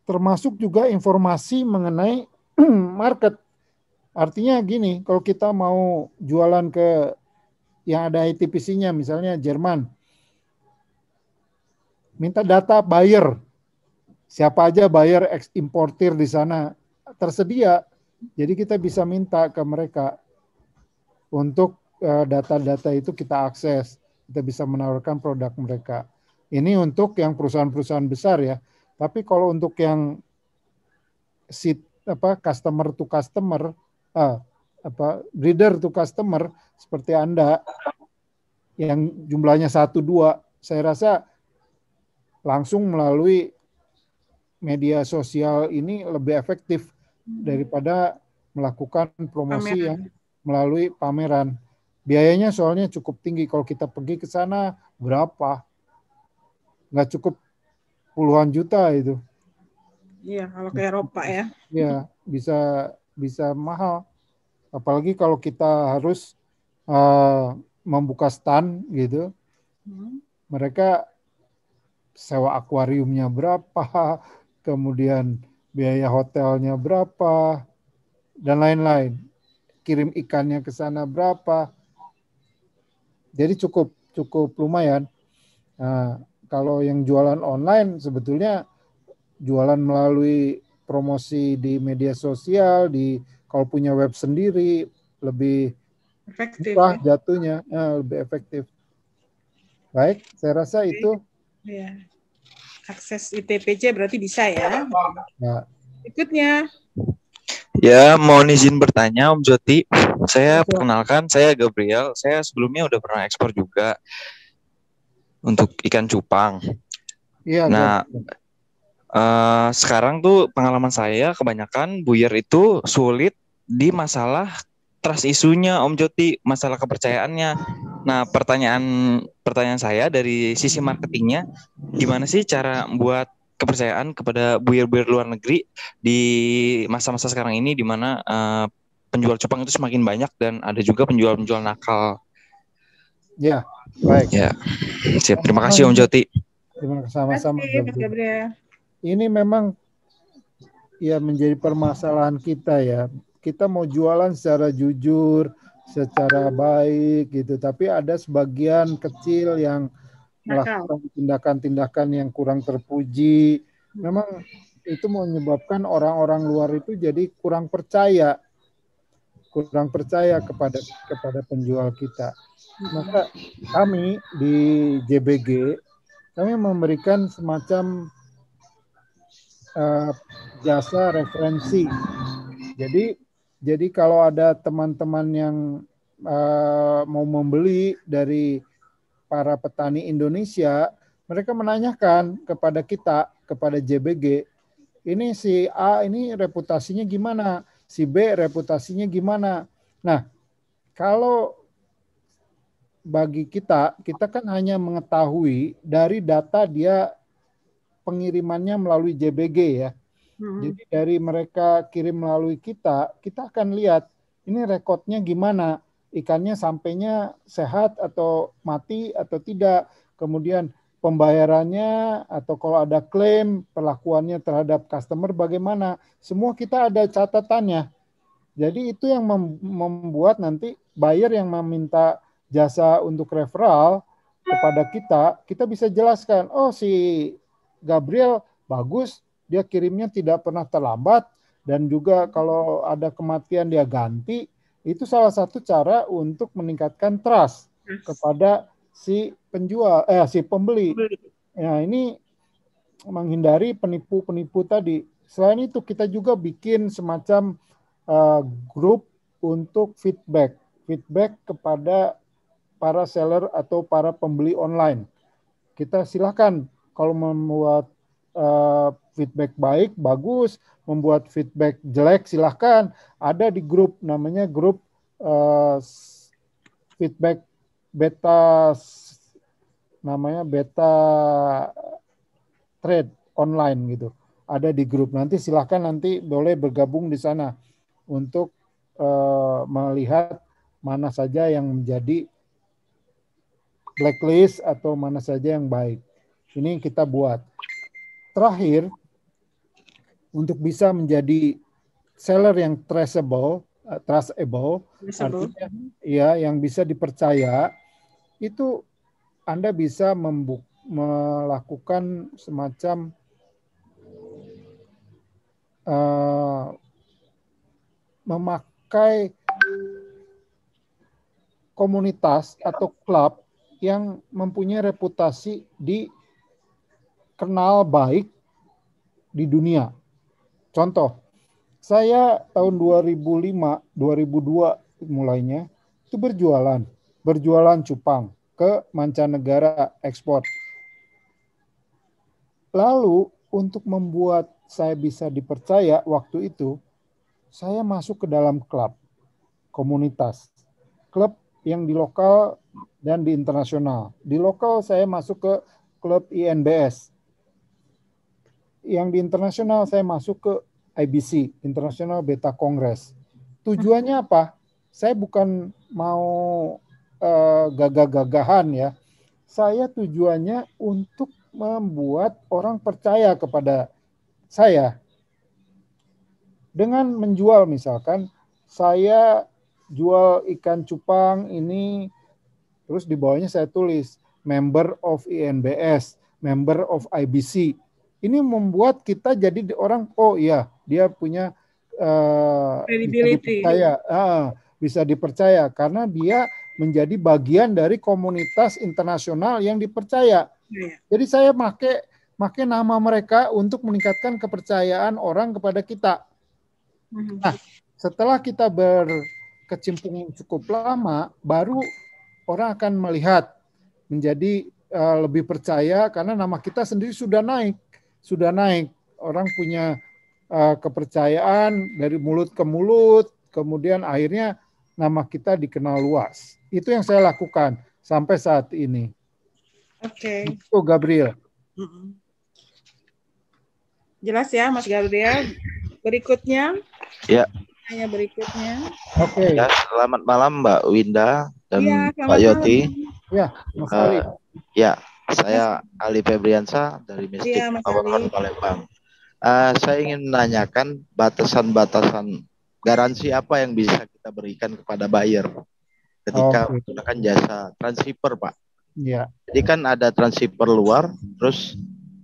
termasuk juga informasi mengenai market. Artinya gini, kalau kita mau jualan ke yang ada ITPC-nya, misalnya Jerman, minta data buyer, siapa aja buyer importir di sana tersedia. Jadi kita bisa minta ke mereka untuk data-data itu kita akses. Kita bisa menawarkan produk mereka. Ini untuk yang perusahaan-perusahaan besar ya. Tapi kalau untuk yang customer to customer, breeder to customer seperti Anda yang jumlahnya 1-2, saya rasa langsung melalui media sosial ini lebih efektif daripada melakukan promosi yang melalui pameran. Biayanya soalnya cukup tinggi. Kalau kita pergi ke sana berapa? Nggak cukup puluhan juta itu. Iya, kalau ke Eropa ya. Iya, bisa mahal. Apalagi kalau kita harus membuka stand gitu. Mereka sewa akuariumnya berapa, kemudian biaya hotelnya berapa, dan lain-lain. Kirim ikannya ke sana berapa. Jadi cukup lumayan. Nah, kalau yang jualan online sebetulnya jualan melalui promosi di media sosial, kalau punya web sendiri lebih efektif murah jatuhnya, lebih efektif. Baik, saya rasa itu. Ya. Akses ITPC berarti bisa ya. Ya. Berikutnya. Ya, mohon izin bertanya Om Joti. Saya perkenalkan, saya Gabriel. Saya sebelumnya udah pernah ekspor juga untuk ikan cupang. Iya. Nah, sekarang tuh pengalaman saya kebanyakan buyer itu sulit di masalah trust isunya Om Joti, masalah kepercayaannya. Nah, pertanyaan saya dari sisi marketingnya, gimana sih cara buat kepercayaan kepada buyer-buyer luar negeri di masa-masa sekarang ini di mana penjual cupang itu semakin banyak dan ada juga penjual-penjual nakal. Ya, baik. Ya, siap. Terima kasih Om Joti. Terima kasih sama-sama. Ini memang ya menjadi permasalahan kita ya. Kita mau jualan secara jujur, secara baik gitu, tapi ada sebagian kecil yang melakukan tindakan-tindakan yang kurang terpuji. Memang itu menyebabkan orang-orang luar itu jadi kurang percaya kepada penjual kita. Maka kami di JBG kami memberikan semacam jasa referensi. Jadi kalau ada teman-teman yang mau membeli dari para petani Indonesia, mereka menanyakan kepada kita, kepada JBG, ini si A ini reputasinya gimana, si B reputasinya gimana. Nah, kalau bagi kita kan hanya mengetahui dari data dia pengirimannya melalui JBG ya. Jadi dari mereka kirim melalui kita akan lihat ini rekodnya gimana. Ikannya sampainya sehat atau mati atau tidak, kemudian pembayarannya atau kalau ada klaim perlakuannya terhadap customer bagaimana, semua kita ada catatannya. Jadi itu yang membuat nanti buyer yang meminta jasa untuk referral kepada kita bisa jelaskan, oh si Gabriel bagus, dia kirimnya tidak pernah terlambat, dan juga kalau ada kematian dia ganti. Itu salah satu cara untuk meningkatkan trust kepada si si pembeli. Ya, ini menghindari penipu-penipu tadi. Selain itu kita juga bikin semacam grup untuk feedback kepada para seller atau para pembeli online. Kita silakan kalau membuat feedback baik, bagus, membuat feedback jelek, silahkan. Ada di grup, namanya grup feedback beta, namanya beta trade online gitu. Ada di grup. Nanti silahkan nanti boleh bergabung di sana untuk melihat mana saja yang menjadi blacklist atau mana saja yang baik. Ini kita buat. Terakhir, untuk bisa menjadi seller yang trustable, artinya ya yang bisa dipercaya, itu Anda bisa melakukan semacam memakai komunitas atau klub yang mempunyai reputasi dikenal baik di dunia. Contoh, saya tahun 2005, 2002 mulainya itu berjualan cupang ke mancanegara ekspor. Lalu untuk membuat saya bisa dipercaya waktu itu, saya masuk ke dalam klub, komunitas. Klub yang di lokal dan di internasional. Di lokal saya masuk ke klub INBS. Yang di internasional saya masuk ke IBC, International Beta Congress. Tujuannya apa? Saya bukan mau gagah-gagahan ya. Saya tujuannya untuk membuat orang percaya kepada saya. Dengan menjual misalkan, saya jual ikan cupang ini, terus di bawahnya saya tulis member of INBS, member of IBC. Ini membuat kita jadi orang, oh iya dia punya bisa dipercaya karena dia menjadi bagian dari komunitas internasional yang dipercaya. Jadi saya pakai nama mereka untuk meningkatkan kepercayaan orang kepada kita. Nah, setelah kita berkecimpung cukup lama, baru orang akan melihat menjadi lebih percaya karena nama kita sendiri sudah naik. Orang punya kepercayaan dari mulut ke mulut, kemudian akhirnya nama kita dikenal luas. Itu yang saya lakukan sampai saat ini. Oke. Itu Gabriel. Jelas ya, Mas Gabriel. Berikutnya. Ya. Berikutnya. Oke. Ya, selamat malam Mbak Winda dan Pak Yoti. Ya, Mas Ali. Ya, saya Ali Febriansa dari Mistik Kabupaten Palembang. Saya ingin menanyakan batasan-batasan garansi apa yang bisa kita berikan kepada buyer ketika menggunakan jasa transshipper, Pak. Ya. Jadi kan ada transshipper luar, terus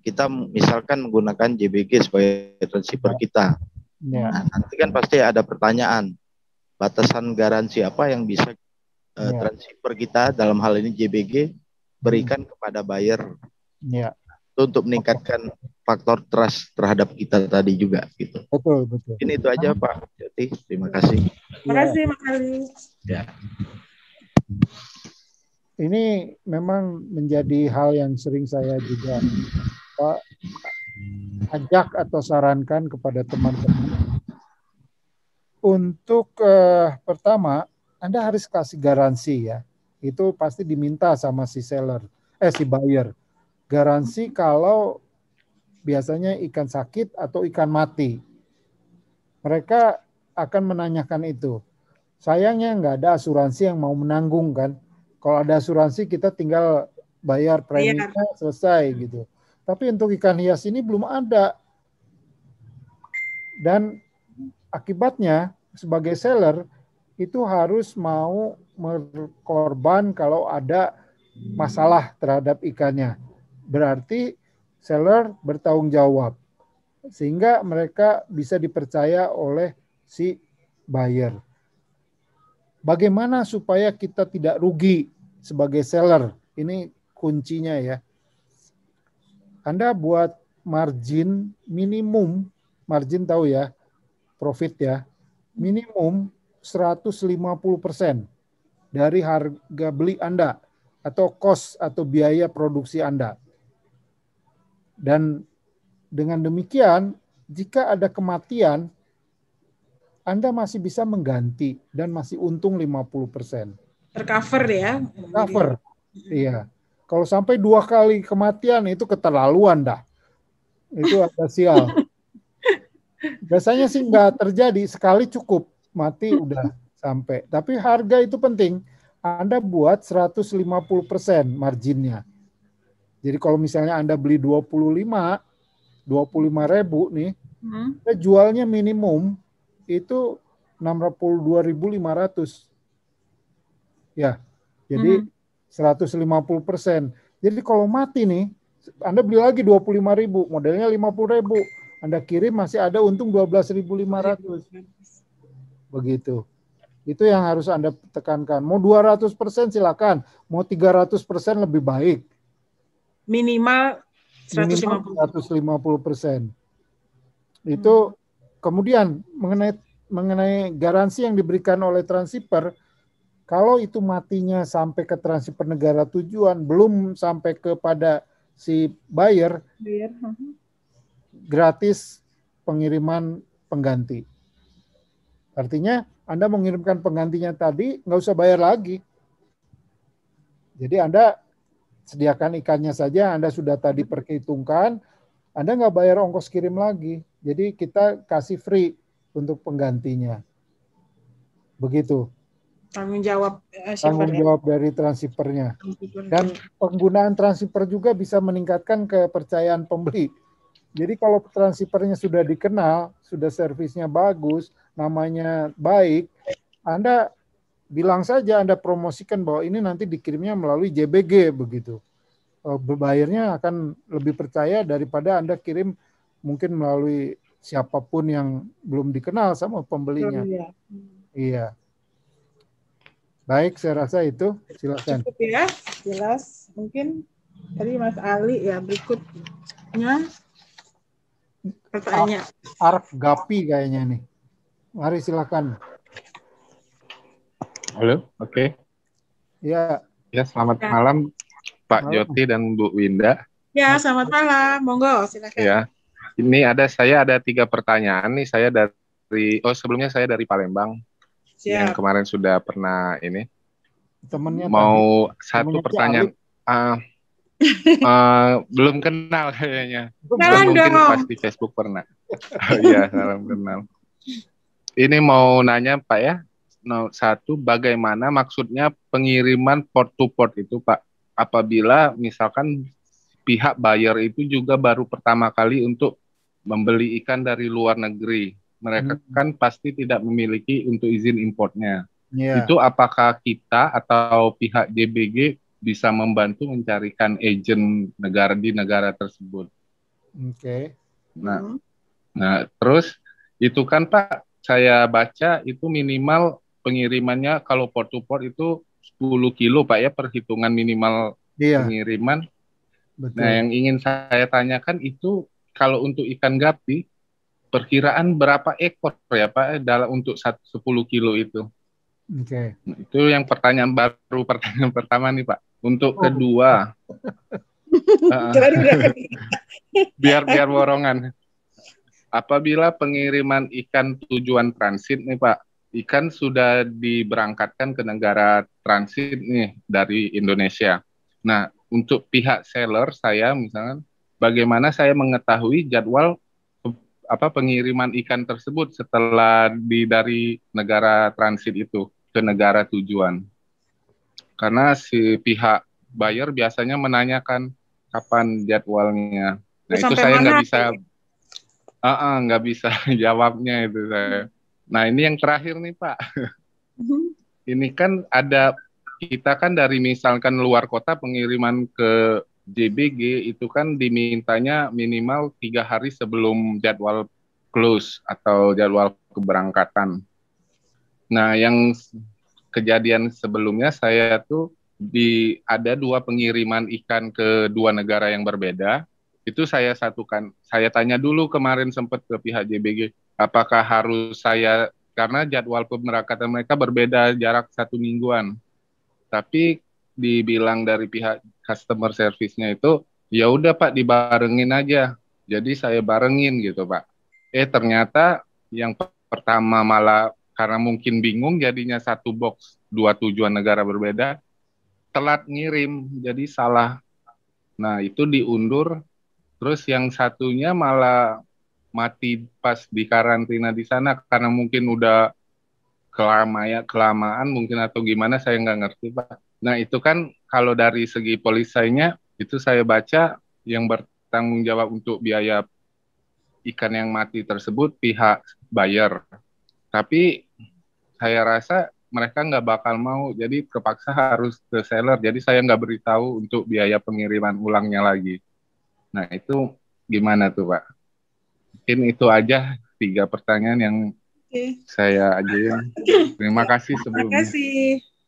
kita misalkan menggunakan JBG sebagai transshipper kita. Ya. Nah, nanti kan pasti ada pertanyaan, batasan garansi apa yang bisa transshipper kita, dalam hal ini JBG, berikan kepada buyer. Ya. Untuk meningkatkan faktor trust terhadap kita tadi juga gitu. Betul. Ini itu aja Pak Joti, terima kasih. Terima kasih Mas Ali. Ya. Ini memang menjadi hal yang sering saya juga ajak atau sarankan kepada teman-teman. Untuk pertama, Anda harus kasih garansi ya. Itu pasti diminta sama si buyer. Garansi kalau biasanya ikan sakit atau ikan mati. Mereka akan menanyakan itu. Sayangnya nggak ada asuransi yang mau menanggung kan. Kalau ada asuransi kita tinggal bayar preminya selesai gitu. Tapi untuk ikan hias ini belum ada. Dan akibatnya sebagai seller itu harus mau berkorban kalau ada masalah terhadap ikannya. Berarti seller bertanggung jawab sehingga mereka bisa dipercaya oleh si buyer. Bagaimana supaya kita tidak rugi sebagai seller? Ini kuncinya ya. Anda buat margin minimum, margin tahu ya, profit ya, minimum 150% dari harga beli Anda atau cost atau biaya produksi Anda. Dan dengan demikian, jika ada kematian, Anda masih bisa mengganti dan masih untung 50%. Tercover ya? Cover, iya. Kalau sampai 2 kali kematian itu keterlaluan dah. Itu agak sial. Biasanya sih nggak terjadi, sekali cukup, mati udah sampai. Tapi harga itu penting. Anda buat 150% marginnya. Jadi kalau misalnya Anda beli 25.000 nih, kita jualnya minimum itu 62.500. Ya, jadi 150%. Jadi kalau mati nih, Anda beli lagi 25.000, modelnya 50.000. Anda kirim masih ada untung 12.500. Begitu. Itu yang harus Anda tekankan. Mau 200% silakan, mau 300% lebih baik. Minimal 150%. Itu kemudian mengenai garansi yang diberikan oleh transhipper, kalau itu matinya sampai ke transhipper negara tujuan, belum sampai kepada si buyer, gratis pengiriman pengganti. Artinya Anda mengirimkan penggantinya tadi, nggak usah bayar lagi. Jadi Anda sediakan ikannya saja, Anda sudah tadi perhitungkan, Anda nggak bayar ongkos kirim lagi. Jadi kita kasih free untuk penggantinya. Begitu. Tanggung jawab tanggung jawab dari transhippernya. Dan penggunaan transhipper juga bisa meningkatkan kepercayaan pembeli. Jadi kalau transhippernya sudah dikenal, sudah servisnya bagus, namanya baik, Anda bilang saja, Anda promosikan bahwa ini nanti dikirimnya melalui JBG begitu. Bayarnya akan lebih percaya daripada Anda kirim mungkin melalui siapapun yang belum dikenal sama pembelinya. Iya. Baik, saya rasa itu. Silakan. Cukup ya, jelas. Mungkin tadi Mas Ali ya, berikutnya pertanyaan. Arf Gapi kayaknya nih. Mari silakan. Halo, oke. Ya. Ya, selamat malam Pak Joti dan Bu Winda. Ya, selamat malam. Monggo, silakan. Ya. Ini saya ada 3 pertanyaan nih. Saya sebelumnya saya dari Palembang. Siap. Yang kemarin sudah pernah ini. Temennya mau tadi, satu pertanyaan. Belum kenal kayaknya. Mungkin pas di Facebook pernah. Iya, salam kenal. Ini mau nanya Pak ya. Satu, bagaimana maksudnya pengiriman port to port itu Pak? Apabila misalkan pihak buyer itu juga baru pertama kali untuk membeli ikan dari luar negeri. Mereka kan pasti tidak memiliki untuk izin importnya. Itu apakah kita atau pihak JBG bisa membantu mencarikan agen negara di negara tersebut? Oke. Nah, terus itu kan Pak, saya baca itu minimal pengirimannya kalau port to port itu 10 kilo Pak ya, perhitungan minimal pengiriman. Betul. Nah, yang ingin saya tanyakan itu kalau untuk ikan gapi, perkiraan berapa ekor ya Pak untuk 10 kilo itu? Oke. Nah, itu yang pertanyaan pertama nih Pak. Untuk kedua, biar borongan. Apabila pengiriman ikan tujuan transit nih Pak, ikan sudah diberangkatkan ke negara transit nih dari Indonesia. Nah, untuk pihak seller saya misalnya, bagaimana saya mengetahui jadwal pengiriman ikan tersebut setelah dari negara transit itu ke negara tujuan. Karena si pihak buyer biasanya menanyakan kapan jadwalnya. Nah, itu saya nggak bisa jawabnya itu saya. Nah, ini yang terakhir nih, Pak. Ini kan ada, kita kan dari misalkan luar kota pengiriman ke JBG itu kan dimintanya minimal 3 hari sebelum jadwal close atau jadwal keberangkatan. Nah, yang kejadian sebelumnya saya tuh ada 2 pengiriman ikan ke 2 negara yang berbeda. Itu saya satukan. Saya tanya dulu kemarin sempat ke pihak JBG, apakah harus saya, karena jadwal pemberangkatan mereka berbeda jarak 1 mingguan. Tapi dibilang dari pihak customer service-nya itu, ya udah Pak, dibarengin aja. Jadi saya barengin gitu Pak. Ternyata yang pertama malah karena mungkin bingung jadinya 1 box 2 tujuan negara berbeda, telat ngirim, jadi salah. Nah itu diundur, terus yang satunya malah mati pas di karantina di sana karena mungkin udah kelamaan mungkin atau gimana, saya nggak ngerti Pak. Nah itu kan kalau dari segi polisainya itu saya baca yang bertanggung jawab untuk biaya ikan yang mati tersebut pihak buyer. Tapi saya rasa mereka nggak bakal mau, jadi terpaksa harus ke seller. Jadi saya nggak beritahu untuk biaya pengiriman ulangnya lagi. Nah itu gimana tuh Pak? Mungkin itu aja 3 pertanyaan yang saya ajuin. Terima kasih sebelumnya.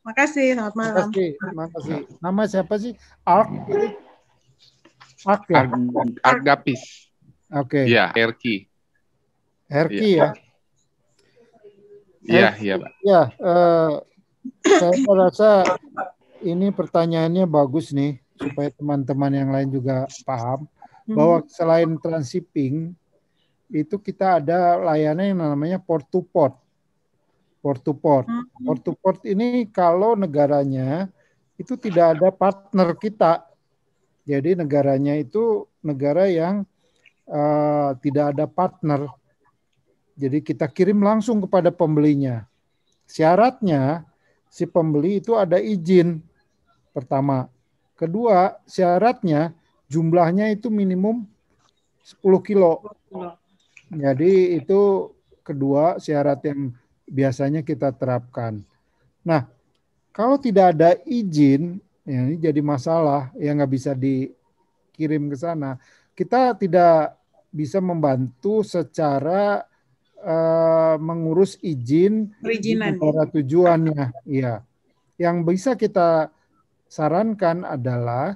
Makasih. Selamat malam. Makasih. Nama siapa sih? Ark ya? Argapis. Oke. Iya, Erki. Ya. Iya, Pak. Ya, saya rasa ini pertanyaannya bagus nih, supaya teman-teman yang lain juga paham bahwa selain transshipping itu kita ada layanan yang namanya port to port. Port to port. Port to port ini kalau negaranya itu tidak ada partner kita. Jadi negaranya itu negara yang tidak ada partner. Jadi kita kirim langsung kepada pembelinya. Syaratnya si pembeli itu ada izin pertama. Kedua, syaratnya jumlahnya itu minimum 10 kilo. Jadi itu kedua syarat yang biasanya kita terapkan. Nah, kalau tidak ada izin, ya ini jadi masalah yang nggak bisa dikirim ke sana. Kita tidak bisa membantu secara mengurus izin negara tujuannya. Ya, yang bisa kita sarankan adalah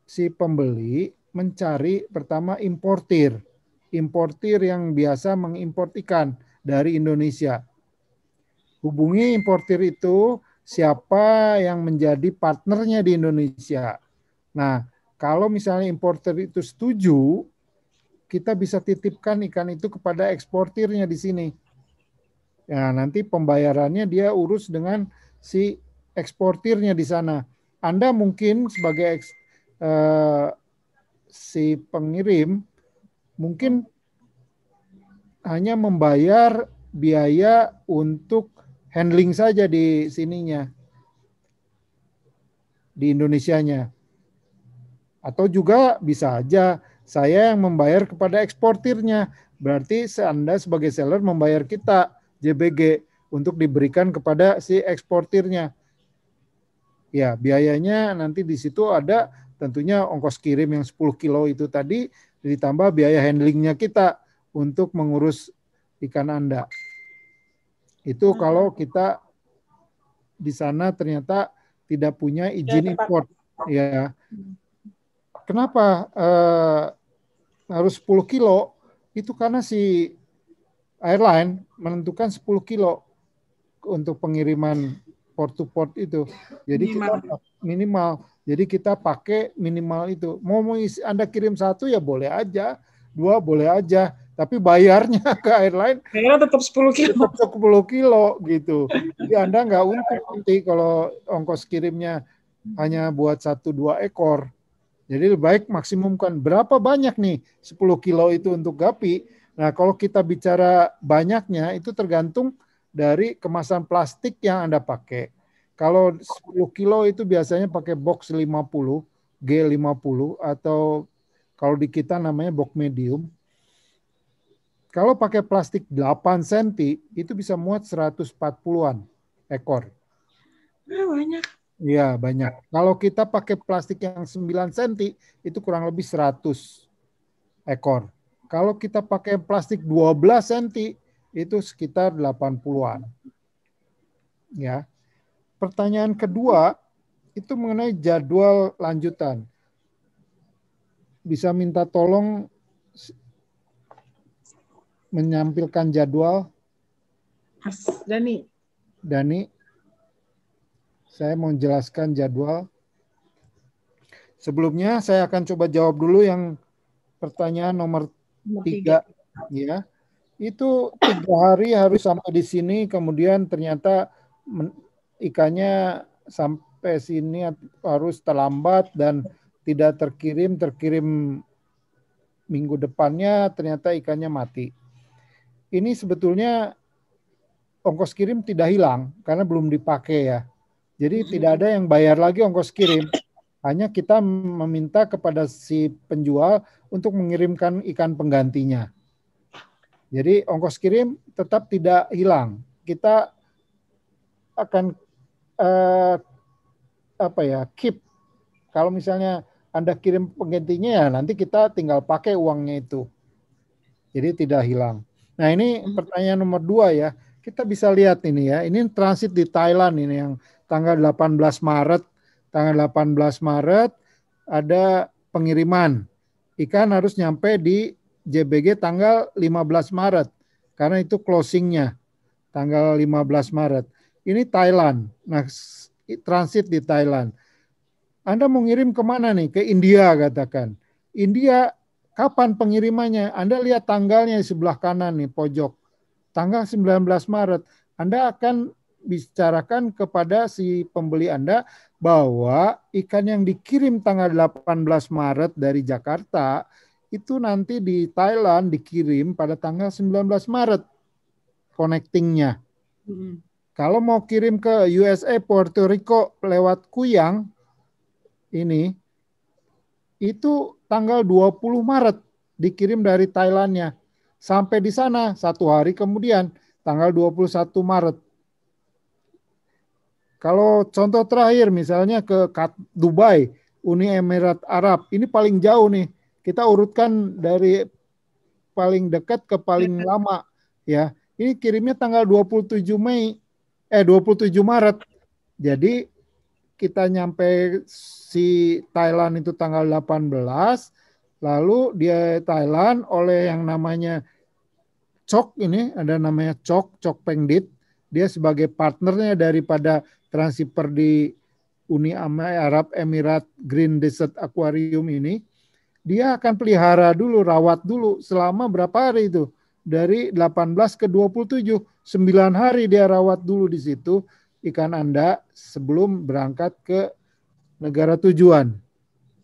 si pembeli mencari pertama importir yang biasa mengimport ikan dari Indonesia. Hubungi importir itu siapa yang menjadi partnernya di Indonesia. Nah, kalau misalnya importir itu setuju, kita bisa titipkan ikan itu kepada eksportirnya di sini. Ya, nanti pembayarannya dia urus dengan si eksportirnya di sana. Anda mungkin sebagai si pengirim mungkin hanya membayar biaya untuk handling saja di sininya, di Indonesianya. Atau juga bisa aja saya yang membayar kepada eksportirnya. Berarti Anda sebagai seller membayar kita, JBG, untuk diberikan kepada si eksportirnya. Ya, biayanya nanti di situ ada tentunya ongkos kirim yang 10 kilo itu tadi, ditambah biaya handlingnya kita untuk mengurus ikan Anda. Itu kalau kita di sana ternyata tidak punya izin import. Ya. Kenapa harus 10 kilo? Itu karena si airline menentukan 10 kilo untuk pengiriman port to port itu. Jadi kita minimal. Jadi kita pakai minimal itu. Mau Anda kirim 1 ya boleh aja, 2 boleh aja, tapi bayarnya ke airline tetap 10 kilo. Tetap 10 kilo gitu. Jadi Anda nggak untung nanti kalau ongkos kirimnya hanya buat 1-2 ekor. Jadi lebih baik maksimumkan berapa banyak nih 10 kilo itu untuk gapi. Nah kalau kita bicara banyaknya itu tergantung dari kemasan plastik yang Anda pakai. Kalau 10 kilo itu biasanya pakai box 50, G50 atau kalau di kita namanya box medium. Kalau pakai plastik 8 cm itu bisa muat 140-an ekor. Banyak. Iya, banyak. Kalau kita pakai plastik yang 9 cm itu kurang lebih 100 ekor. Kalau kita pakai plastik 12 cm itu sekitar 80-an. Ya. Pertanyaan kedua itu mengenai jadwal lanjutan. Bisa minta tolong menyampilkan jadwal. Mas Dani. Dani, saya mau jelaskan jadwal. Sebelumnya saya akan coba jawab dulu yang pertanyaan nomor 3. Ya, itu 3 hari harus sampai di sini, kemudian ternyata ikannya sampai sini harus terlambat dan tidak terkirim minggu depannya ternyata ikannya mati. Ini sebetulnya ongkos kirim tidak hilang karena belum dipakai ya. Jadi tidak ada yang bayar lagi ongkos kirim. Hanya kita meminta kepada si penjual untuk mengirimkan ikan penggantinya. Jadi ongkos kirim tetap tidak hilang. Kita akan keep. Kalau misalnya Anda kirim penggantinya ya nanti kita tinggal pakai uangnya itu. Jadi tidak hilang. Nah ini pertanyaan nomor 2 ya. Kita bisa lihat ini ya. Ini transit di Thailand ini yang tanggal 18 Maret. Tanggal 18 Maret ada pengiriman. Ikan harus nyampe di JBG tanggal 15 Maret. Karena itu closingnya. Tanggal 15 Maret. Ini Thailand. Nah transit di Thailand. Anda mau ngirim kemana nih? Ke India katakan. India kapan pengirimannya? Anda lihat tanggalnya di sebelah kanan nih pojok. Tanggal 19 Maret. Anda akan bicarakan kepada si pembeli Anda bahwa ikan yang dikirim tanggal 18 Maret dari Jakarta itu nanti di Thailand dikirim pada tanggal 19 Maret connectingnya. Kalau mau kirim ke USA, Puerto Rico lewat Kuyang ini itu tanggal 20 Maret dikirim dari Thailandnya. Sampai di sana 1 hari kemudian tanggal 21 Maret. Kalau contoh terakhir misalnya ke Dubai, Uni Emirat Arab, ini paling jauh nih. Kita urutkan dari paling dekat ke paling lama ya. Ini kirimnya tanggal 27 Maret. Jadi kita nyampe si Thailand itu tanggal 18, lalu dia Thailand oleh yang namanya Chok ini, ada namanya Chok Pengdit, dia sebagai partnernya daripada transhipper di Uni Arab Emirat Green Desert Aquarium ini, dia akan pelihara dulu, rawat dulu selama berapa hari itu? Dari 18 ke 27, 9 hari dia rawat dulu di situ ikan Anda sebelum berangkat ke negara tujuan.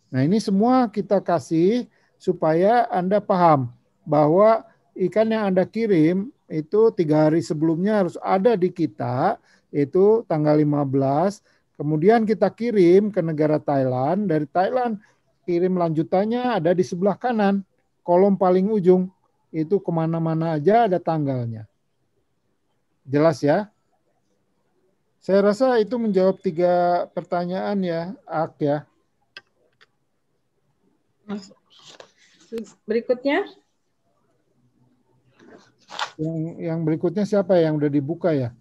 Nah ini semua kita kasih supaya Anda paham bahwa ikan yang Anda kirim itu 3 hari sebelumnya harus ada di kita, itu tanggal 15, kemudian kita kirim ke negara Thailand, dari Thailand kirim lanjutannya ada di sebelah kanan, kolom paling ujung, itu kemana-mana aja ada tanggalnya. Jelas ya? Saya rasa itu menjawab 3 pertanyaan ya, Ak ya. Berikutnya? Yang berikutnya siapa yang udah dibuka ya?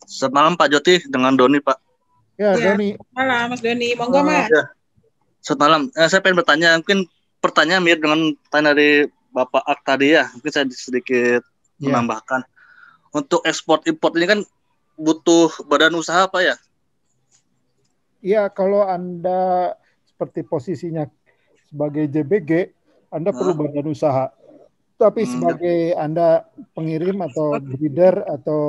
Selamat malam Pak Joti dengan Doni Pak. Ya, Doni. Malam Mas Doni, monggo Mas. Ya. Selamat malam. Saya pengen bertanya, mungkin pertanyaan mirip dengan pertanyaan dari Bapak Ak tadi ya. Mungkin saya sedikit menambahkan. Untuk ekspor import ini kan butuh badan usaha Pak ya? Iya, kalau Anda seperti posisinya sebagai JBG, Anda perlu badan usaha. Tapi sebagai Anda pengirim atau breeder atau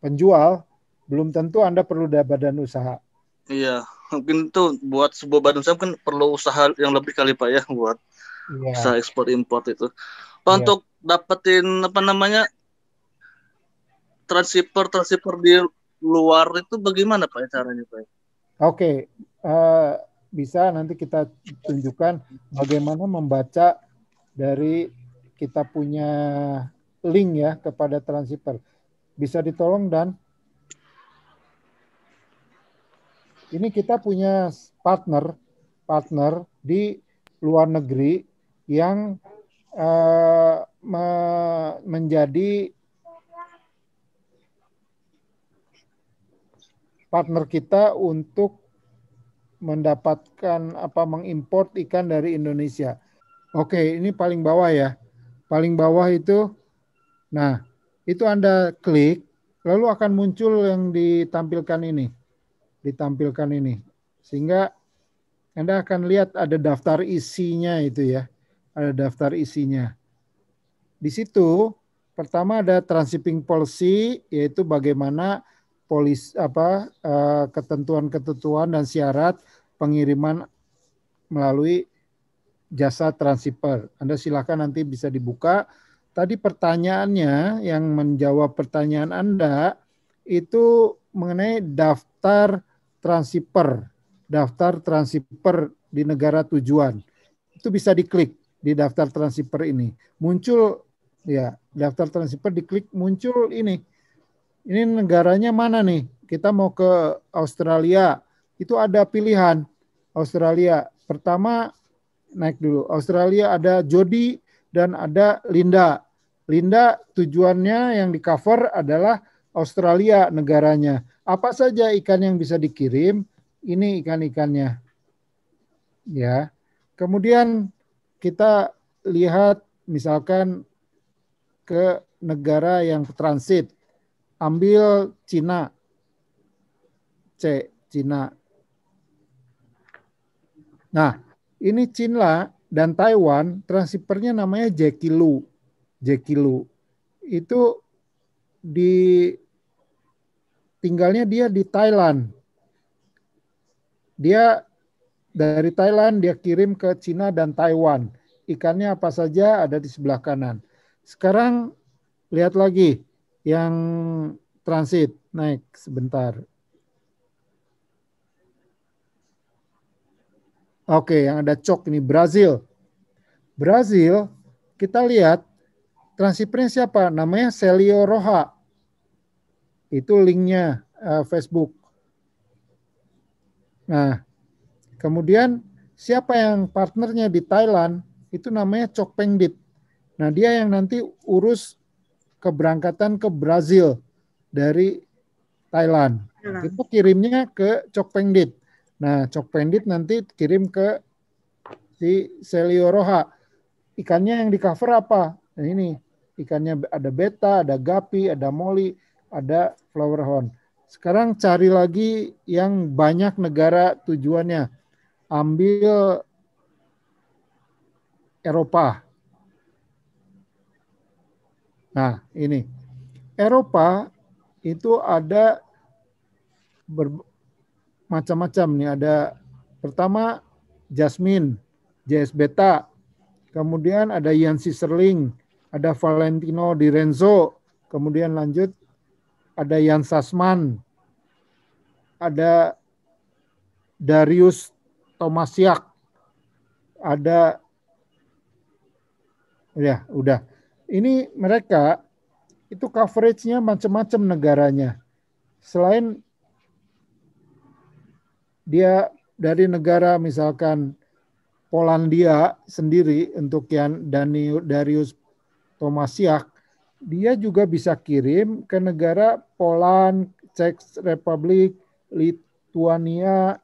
penjual, belum tentu Anda perlu badan usaha. Iya, mungkin itu buat sebuah badan usaha kan perlu usaha yang lebih kali Pak ya buat usaha ekspor import itu. Pak, untuk dapetin transhipper di luar itu bagaimana Pak caranya Pak? Oke. bisa nanti kita tunjukkan bagaimana membaca dari kita punya link ya kepada transceiver. Bisa ditolong Dan? Ini kita punya partner di luar negeri yang menjadi partner kita untuk mendapatkan mengimport ikan dari Indonesia. Oke, ini paling bawah ya. Paling bawah itu, nah itu Anda klik, lalu akan muncul yang ditampilkan ini. Sehingga Anda akan lihat ada daftar isinya itu ya. Ada daftar isinya. Di situ pertama ada transshipping policy, yaitu bagaimana ketentuan-ketentuan dan syarat pengiriman melalui jasa transshipper. Anda silakan nanti bisa dibuka. Tadi pertanyaannya yang menjawab pertanyaan Anda itu mengenai daftar transshipper di negara tujuan. Itu bisa diklik di daftar transshipper ini. Muncul ya, daftar transshipper diklik muncul ini. Ini negaranya mana nih? Kita mau ke Australia. Itu ada pilihan. Australia. Pertama naik dulu. Australia ada Jody dan ada Linda. Linda tujuannya yang di cover adalah Australia negaranya. Apa saja ikan yang bisa dikirim? Ini ikan-ikannya. Ya. Kemudian kita lihat misalkan ke negara yang transit. Ambil Cina. Cina. Nah, ini Cina dan Taiwan, transshippernya namanya Jekilu. Itu tinggalnya dia di Thailand. Dia dari Thailand dia kirim ke Cina dan Taiwan. Ikannya apa saja ada di sebelah kanan. Sekarang lihat lagi yang transit, naik sebentar. Oke, yang ada cok ini Brazil. Brazil, kita lihat transhippernya siapa? Namanya Celio Roja. Itu linknya Facebook. Nah, kemudian siapa yang partnernya di Thailand? Itu namanya Chok Pengdit. Nah, dia yang nanti urus keberangkatan ke Brazil dari Thailand. Itu kirimnya ke Chok Pengdit. Nah, Chok Pengdit nanti kirim ke si Celio Roja. Ikannya yang di cover apa? Nah, ini ikannya ada beta, ada gapi, ada moli, ada flowerhorn. Sekarang cari lagi yang banyak negara tujuannya. Ambil Eropa. Nah, ini. Eropa itu ada macam-macam nih. Ada pertama Jasmine, JS Beta. Kemudian ada Ian Sisterling, ada Valentino Di Renzo. Kemudian lanjut ada Jan Sasman, ada Darius Tomasiak, ada ya udah. Ini mereka itu coveragenya macam-macam negaranya. Selain dia dari negara misalkan Polandia sendiri untuk yang Darius Tomasiak, dia juga bisa kirim ke negara Poland, Czech Republic, Lithuania,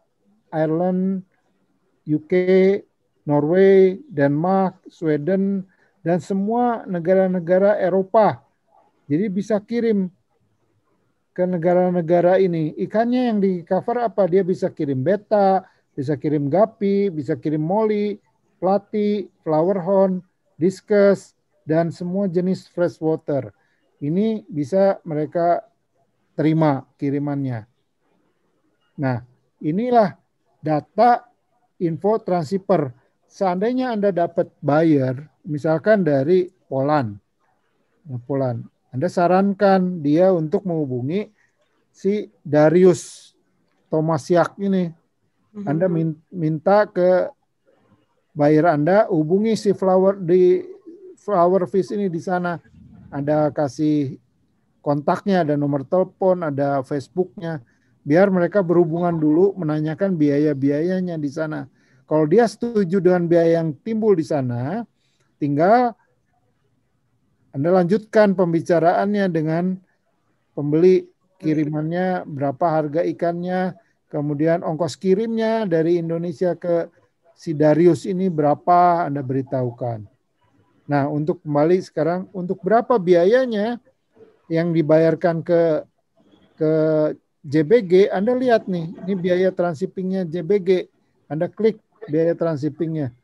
Ireland, UK, Norway, Denmark, Sweden, dan semua negara-negara Eropa. Jadi bisa kirim ke negara-negara ini. Ikannya yang di cover apa? Dia bisa kirim beta, bisa kirim gapi, bisa kirim moli, plati, flowerhorn, discus, dan semua jenis freshwater. Ini bisa mereka terima kirimannya. Nah, inilah data info transshipper. Seandainya Anda dapat buyer, misalkan dari Poland, Anda sarankan dia untuk menghubungi si Darius Tomasiak ini. Anda minta ke buyer Anda hubungi si Flower Fish ini di sana. Ada kasih kontaknya, ada nomor telepon, ada Facebooknya. Biar mereka berhubungan dulu, menanyakan biaya-biayanya di sana. Kalau dia setuju dengan biaya yang timbul di sana, tinggal Anda lanjutkan pembicaraannya dengan pembeli, kirimannya, berapa harga ikannya, kemudian ongkos kirimnya dari Indonesia ke si Darius ini berapa, Anda beritahukan. Nah, untuk kembali sekarang, untuk berapa biayanya yang dibayarkan ke JBG, Anda lihat nih, ini biaya transshippingnya JBG. Anda klik biaya transshippingnya.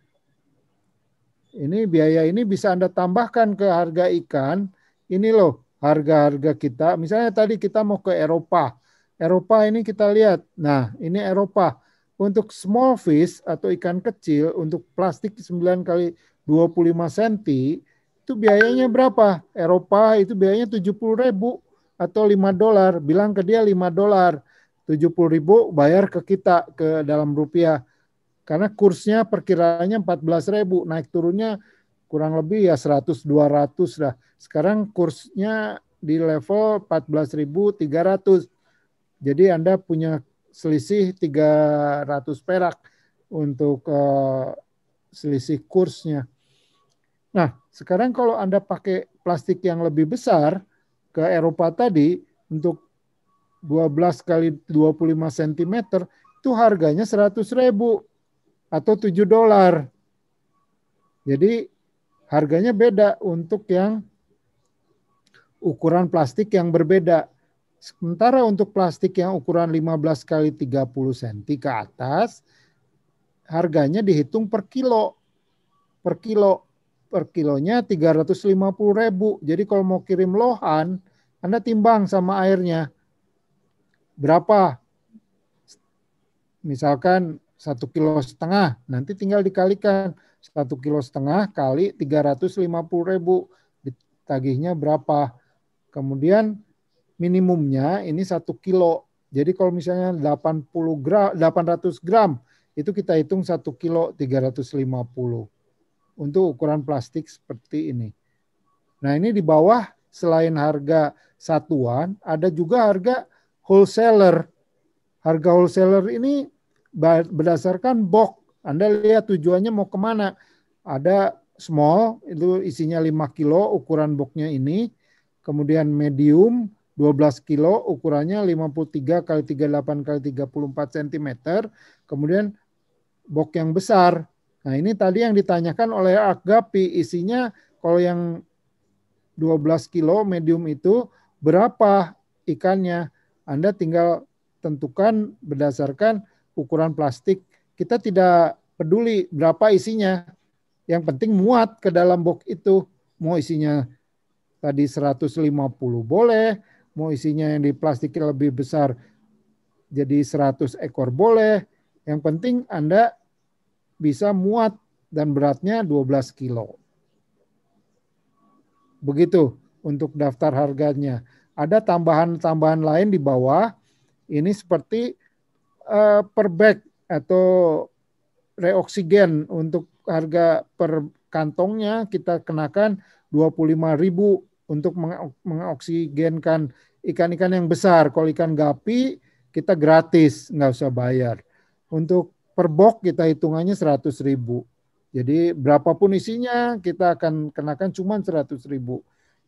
Ini biaya ini bisa Anda tambahkan ke harga ikan. Ini loh harga-harga kita. Misalnya tadi kita mau ke Eropa. Eropa ini kita lihat. Nah, ini Eropa. Untuk small fish atau ikan kecil, untuk plastik 9 kali 25 cm, itu biayanya berapa? Eropa itu biayanya 70.000 atau $5. Bilang ke dia $5. 70.000 bayar ke kita ke dalam rupiah. Karena kursnya perkiraannya 14.000, naik turunnya kurang lebih ya 100-200 lah. Sekarang kursnya di level 14.300. Jadi Anda punya selisih 300 perak untuk selisih kursnya. Nah, sekarang kalau Anda pakai plastik yang lebih besar ke Eropa tadi, untuk 12 kali 25 cm, itu harganya 100.000 atau $7. Jadi harganya beda untuk yang ukuran plastik yang berbeda. Sementara untuk plastik yang ukuran 15 kali 30 cm ke atas, harganya dihitung per kilo. Per kilonya 350.000. Jadi kalau mau kirim lohan, Anda timbang sama airnya. Berapa? Misalkan 1,5 kilo, nanti tinggal dikalikan 1,5 kilo kali 350.000, ditagihnya berapa. Kemudian minimumnya ini 1 kilo. Jadi kalau misalnya 800 gram, itu kita hitung 1 kilo 350 untuk ukuran plastik seperti ini. Nah, ini di bawah selain harga satuan, ada juga harga wholesaler. Harga wholesaler ini berdasarkan box. Anda lihat tujuannya mau kemana. Ada small, itu isinya 5 kilo, ukuran boxnya ini. Kemudian medium, 12 kilo, ukurannya 53 kali 38 kali 34 cm. Kemudian box yang besar. Nah, ini tadi yang ditanyakan oleh Agapi, isinya kalau yang 12 kilo medium itu berapa ikannya. Anda tinggal tentukan berdasarkan ukuran plastik. Kita tidak peduli berapa isinya. Yang penting muat ke dalam box itu. Mau isinya tadi 150 boleh, mau isinya yang di plastik lebih besar jadi 100 ekor boleh. Yang penting Anda bisa muat dan beratnya 12 kilo. Begitu untuk daftar harganya. Ada tambahan-tambahan lain di bawah. Ini seperti per bag atau reoksigen. Untuk harga per kantongnya kita kenakan 25.000 untuk mengoksigenkan ikan-ikan yang besar. Kalau ikan gapi kita gratis, nggak usah bayar. Untuk per box kita hitungannya 100.000. Jadi berapapun isinya kita akan kenakan cuma 100.000.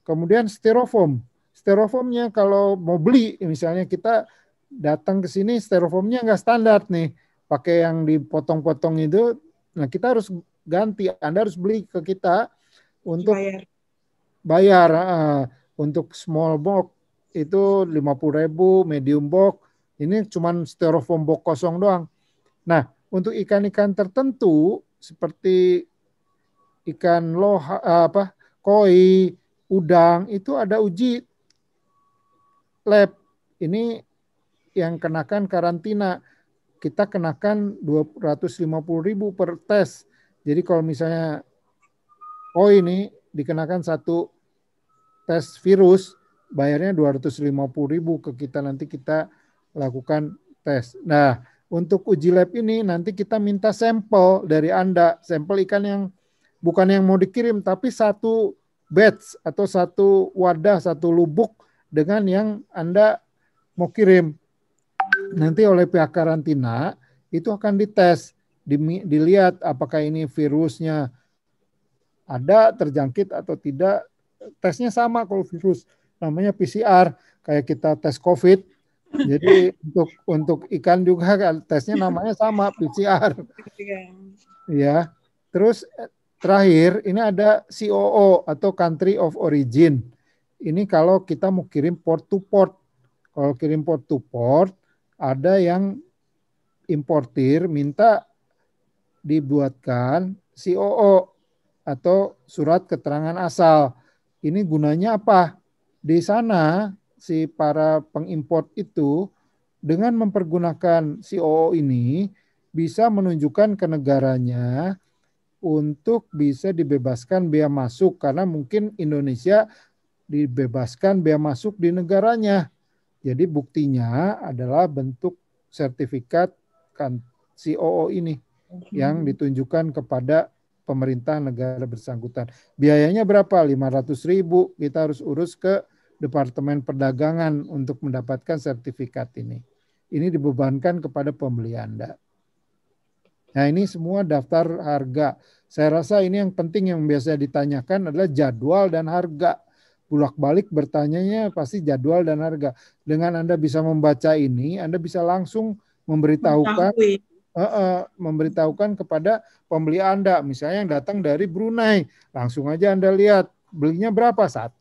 Kemudian styrofoam. Styrofoamnya kalau mau beli, misalnya kita datang ke sini, styrofoamnya nggak standar nih, pakai yang dipotong-potong itu. Nah, kita harus ganti. Anda harus beli ke kita untuk bayar. Untuk small box itu 50.000, medium box ini cuma styrofoam box kosong doang. Nah, untuk ikan-ikan tertentu seperti ikan koi, udang, itu ada uji lab. Ini yang kenakan karantina. Kita kenakan 250.000 per tes. Jadi kalau misalnya koi ini dikenakan satu tes virus, bayarnya 250.000 ke kita, nanti kita lakukan tes. Nah, untuk uji lab ini nanti kita minta sampel dari Anda, sampel ikan yang bukan yang mau dikirim, tapi satu batch atau satu wadah, satu lubuk dengan yang Anda mau kirim. Nanti oleh pihak karantina itu akan dites, dilihat apakah ini virusnya ada, terjangkit atau tidak. Tesnya sama kalau virus, namanya PCR, kayak kita tes COVID. Jadi untuk ikan juga kan tesnya namanya sama, PCR. Ya. Terus terakhir ini ada COO atau country of origin. Ini kalau kita mau kirim port to port. Kalau kirim port to port, ada yang importir minta dibuatkan COO atau surat keterangan asal. Ini gunanya apa? Di sana si para pengimport itu dengan mempergunakan COO ini bisa menunjukkan ke negaranya untuk bisa dibebaskan bea masuk, karena mungkin Indonesia dibebaskan bea masuk di negaranya. Jadi buktinya adalah bentuk sertifikat kan COO ini yang ditunjukkan kepada pemerintah negara bersangkutan. Biayanya berapa? 500.000. Kita harus urus ke Departemen Perdagangan untuk mendapatkan sertifikat ini. Ini dibebankan kepada pembeli Anda. Nah, ini semua daftar harga. Saya rasa ini yang penting yang biasa ditanyakan adalah jadwal dan harga. Bolak-balik bertanyanya pasti jadwal dan harga. Dengan Anda bisa membaca ini, Anda bisa langsung memberitahukan kepada pembeli Anda. Misalnya yang datang dari Brunei, langsung aja Anda lihat belinya berapa? 1.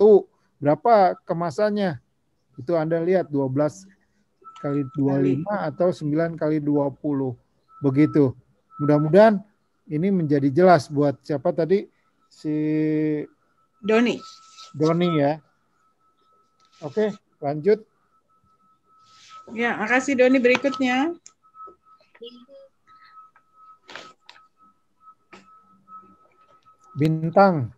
Berapa kemasannya? Itu Anda lihat 12 kali 25 atau 9 kali 20. Begitu. Mudah-mudahan ini menjadi jelas buat siapa tadi? Si Doni ya. Oke, lanjut. Ya, makasih Doni. Berikutnya. Bintang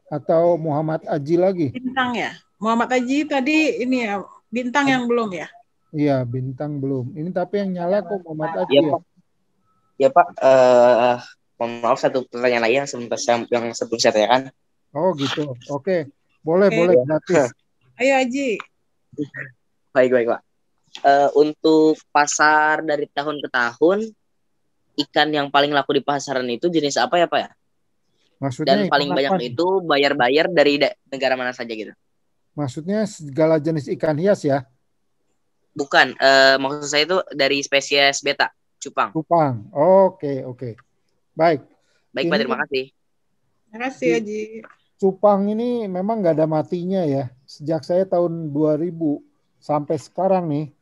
atau Muhammad Aji lagi? Bintang ya. Muhammad Aji tadi ini ya, Bintang yang belum ya? Iya, Bintang belum. Ini tapi yang nyala kok Muhammad Aji ya. Pak. Ya Pak, mohon maaf satu pertanyaan lagi yang sebelum saya tanyakan. Oh gitu. Oke. Boleh gratis. Ayo Aji. Baik Pak. Untuk pasar dari tahun ke tahun, ikan yang paling laku di pasaran itu jenis apa ya Pak ya? Maksudnya dan paling banyak itu bayar dari negara mana saja gitu? Maksudnya segala jenis ikan hias ya? Bukan, maksud saya itu dari spesies beta, cupang. Cupang, oke. Baik Pak, terima kasih. Terima kasih Haji. Cupang ini memang nggak ada matinya ya. Sejak saya tahun 2000 sampai sekarang nih,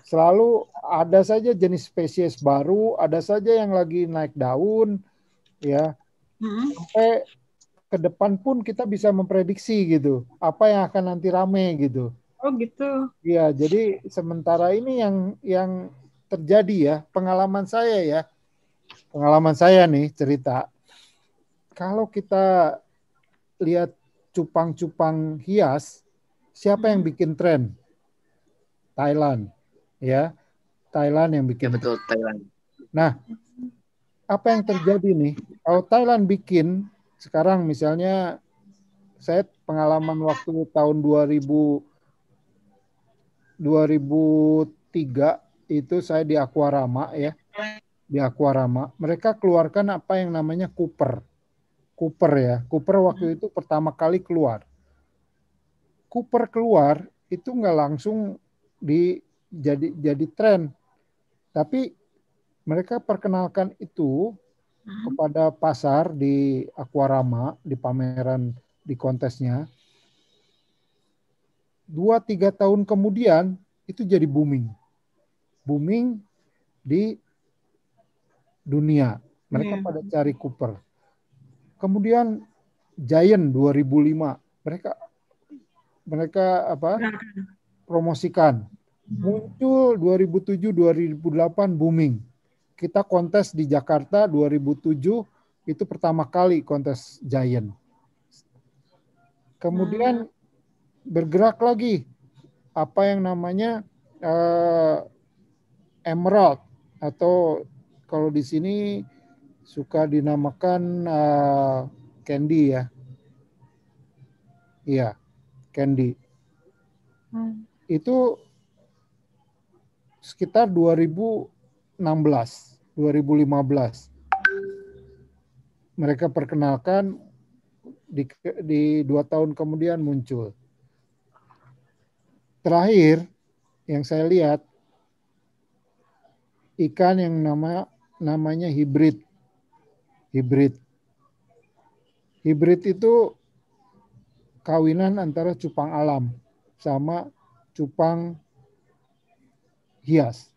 selalu ada saja jenis spesies baru, ada saja yang lagi naik daun, ya. Sampai ke depan pun kita bisa memprediksi gitu apa yang akan nanti rame gitu. Oh gitu. Iya, jadi sementara ini yang terjadi ya, pengalaman saya nih cerita. Kalau kita lihat cupang-cupang hias, siapa yang bikin tren? Thailand, ya. Thailand yang bikin. Ya, betul, Thailand. Nah, apa yang terjadi nih? Kalau Thailand bikin sekarang misalnya, saya pengalaman waktu tahun 2003 itu saya di Aquarama ya. Di Aquarama, mereka keluarkan apa yang namanya Cooper ya. Cooper waktu itu pertama kali keluar. Cooper keluar itu nggak langsung jadi tren, tapi mereka perkenalkan itu kepada pasar di Aquarama, di pameran, di kontesnya. 2-3 tahun kemudian itu jadi booming di dunia. Mereka pada cari Cooper. Kemudian Giant 2005, mereka promosikan. Muncul 2007-2008 booming. Kita kontes di Jakarta 2007, itu pertama kali kontes Giant. Kemudian bergerak lagi apa yang namanya Emerald atau kalau di sini suka dinamakan candy ya. Iya, candy. Itu sekitar 2016, 2015. Mereka perkenalkan, di 2 tahun kemudian muncul. Terakhir yang saya lihat, ikan yang namanya hibrid. Hibrid itu kawinan antara cupang alam sama cupang hias.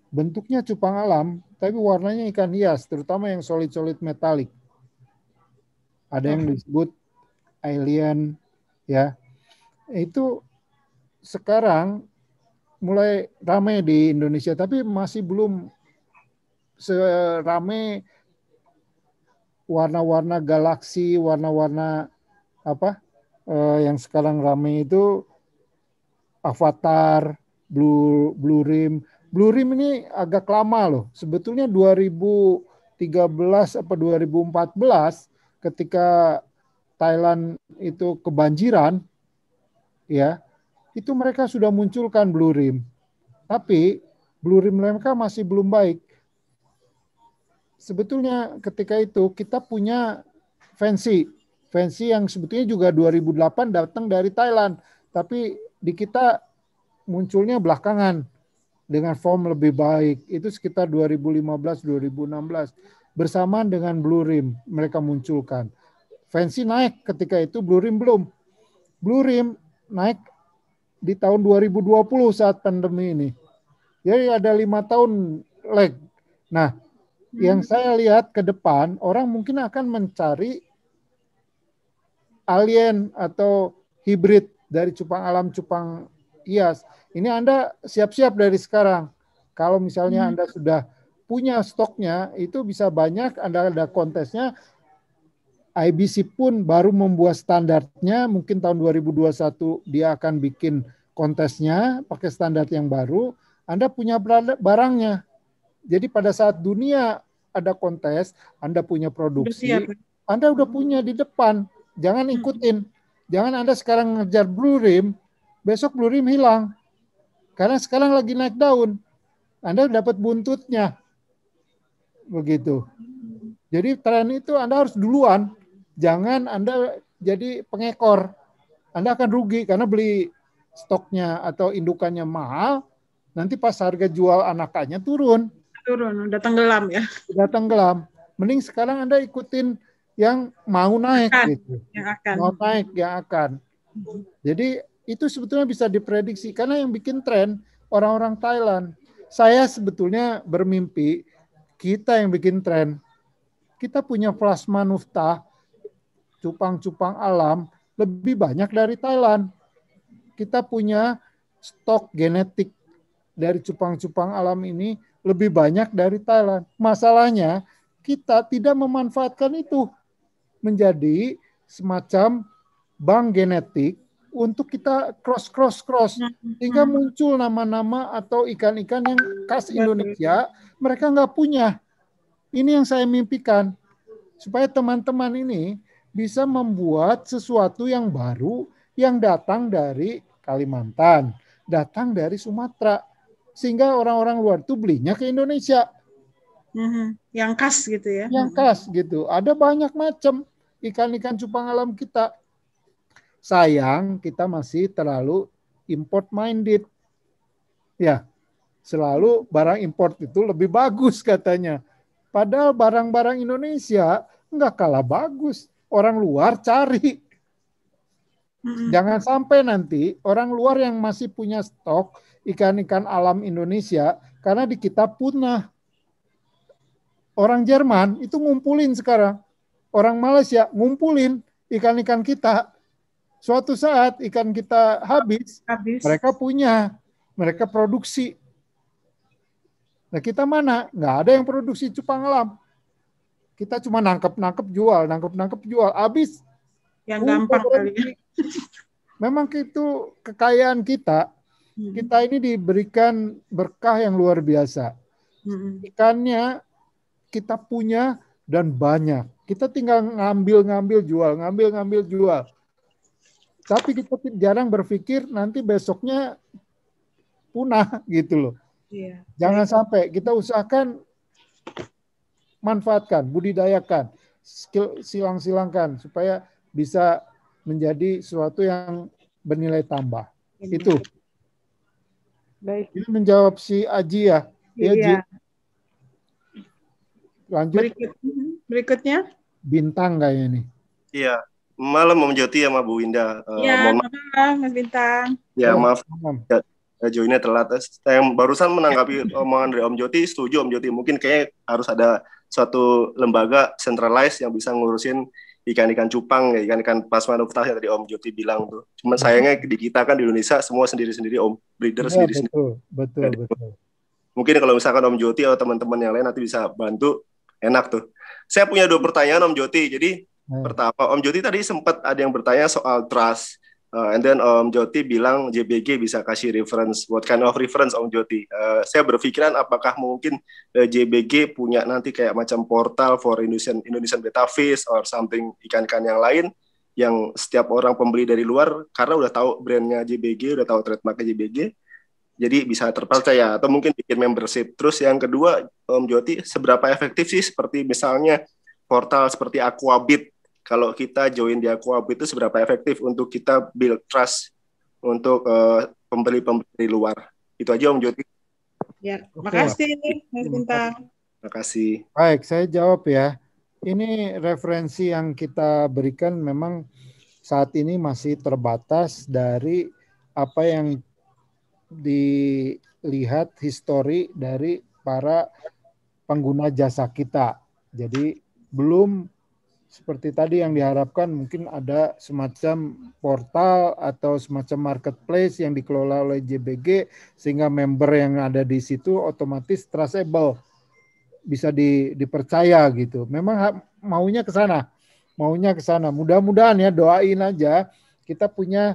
Bentuknya cupang alam, tapi warnanya ikan hias, terutama yang solid-solid metalik. Ada yang disebut alien, ya. Itu sekarang mulai ramai di Indonesia, tapi masih belum seramai warna-warna galaksi, warna-warna yang sekarang ramai itu Avatar, Blue Rim. Blue Rim ini agak lama loh. Sebetulnya 2013 apa 2014 ketika Thailand itu kebanjiran, ya, itu mereka sudah munculkan Blue Rim. Tapi Blue Rim mereka masih belum baik. Sebetulnya ketika itu kita punya Fancy yang sebetulnya juga 2008 datang dari Thailand, tapi di kita munculnya belakangan dengan form lebih baik. Itu sekitar 2015-2016 bersamaan dengan Blue Rim mereka munculkan. Fancy naik ketika itu, Blue Rim belum. Blue Rim naik di tahun 2020 saat pandemi ini. Jadi ada 5 tahun lag. Nah, yang saya lihat ke depan, orang mungkin akan mencari alien atau hibrid dari cupang alam, cupang hias. Ini Anda siap-siap dari sekarang. Kalau misalnya Anda sudah punya stoknya, itu bisa banyak, Anda ada kontesnya. IBC pun baru membuat standarnya, mungkin tahun 2021 dia akan bikin kontesnya pakai standar yang baru. Anda punya barangnya. Jadi pada saat dunia ada kontes, Anda punya produksi, Anda udah punya di depan. Jangan ikutin. Jangan Anda sekarang ngejar Blue Rim, besok Blue Rim hilang. Karena sekarang lagi naik daun. Anda dapat buntutnya. Begitu. Jadi tren itu Anda harus duluan. Jangan Anda jadi pengekor. Anda akan rugi karena beli stoknya atau indukannya mahal, nanti pas harga jual anakannya turun. Udah tenggelam ya. Udah tenggelam. Mending sekarang Anda ikutin yang mau naik gitu. Mau naik yang akan. Jadi itu sebetulnya bisa diprediksi karena yang bikin tren orang-orang Thailand. Saya sebetulnya bermimpi kita yang bikin tren. Kita punya plasma nuftah, cupang-cupang alam lebih banyak dari Thailand. Kita punya stok genetik dari cupang-cupang alam ini lebih banyak dari Thailand. Masalahnya kita tidak memanfaatkan itu menjadi semacam bank genetik untuk kita cross sehingga muncul nama-nama atau ikan-ikan yang khas Indonesia mereka nggak punya. Ini yang saya mimpikan supaya teman-teman ini bisa membuat sesuatu yang baru yang datang dari Kalimantan, datang dari Sumatera, sehingga orang-orang luar itu belinya ke Indonesia. Yang khas gitu ya. Yang khas gitu. Ada banyak macam ikan-ikan cupang alam kita. Sayang kita masih terlalu import minded. Ya, selalu barang import itu lebih bagus katanya. Padahal barang-barang Indonesia nggak kalah bagus. Orang luar cari. Jangan sampai nanti orang luar yang masih punya stok ikan-ikan alam Indonesia, karena di kita punah. Orang Jerman itu ngumpulin sekarang. Orang Malaysia ngumpulin ikan-ikan kita. Suatu saat ikan kita habis. Mereka punya. Mereka produksi. Nah kita mana? Nggak ada yang produksi cupang alam. Kita cuma nangkep jual. Habis. Yang gampang kali ya. Memang itu kekayaan kita. Kita ini diberikan berkah yang luar biasa. Ikannya kita punya dan banyak. Kita tinggal ngambil jual. Tapi kita jarang berpikir nanti besoknya punah gitu loh. Iya. Jangan sampai kita usahakan manfaatkan, budidayakan, silang-silangkan supaya bisa menjadi sesuatu yang bernilai tambah. Itu. Baik. Ini menjawab si Aji ya. Iya. Ji. Lanjut. Berikutnya. Bintang kayaknya nih. Iya. Malam Om Joti sama Bu Winda. Iya, malam Mas Bintang. Ya, maaf. Joinnya telat. Saya barusan menanggapi omongan dari Om Joti, setuju Om Joti. Mungkin kayak harus ada suatu lembaga centralized yang bisa ngurusin ikan-ikan cupang, ikan-ikan plasma nuptah yang tadi Om Joti bilang tuh. Cuman sayangnya di kita kan di Indonesia semua sendiri-sendiri, Om breeder sendiri-sendiri. Betul. Mungkin kalau misalkan Om Joti atau teman-teman yang lain nanti bisa bantu, enak tuh. Saya punya 2 pertanyaan Om Joti. Jadi pertama, Om Joti tadi sempat ada yang bertanya soal trust. And then Om Joti bilang JBG bisa kasih reference. What kind of reference Om Joti? Saya berpikiran apakah mungkin JBG punya nanti kayak macam portal for Indonesian betta fish or something, ikan-ikan yang lain yang setiap orang pembeli dari luar karena udah tahu brandnya JBG, udah tahu trademarknya JBG, jadi bisa terpercaya, atau mungkin bikin membership. Terus yang kedua, Om Joti, seberapa efektif sih seperti misalnya portal seperti Aquabit? Kalau kita join di Aquabit itu seberapa efektif untuk kita build trust untuk pembeli-pembeli luar? Itu aja Om Joti. Ya, makasih Mas Bintang. Makasih. Baik, saya jawab ya. Ini referensi yang kita berikan memang saat ini masih terbatas dari apa yang dilihat histori dari para pengguna jasa kita. Jadi belum seperti tadi yang diharapkan, mungkin ada semacam portal atau semacam marketplace yang dikelola oleh JBG sehingga member yang ada di situ otomatis trustable, bisa dipercaya gitu. Memang maunya ke sana. Mudah-mudahan ya, doain aja kita punya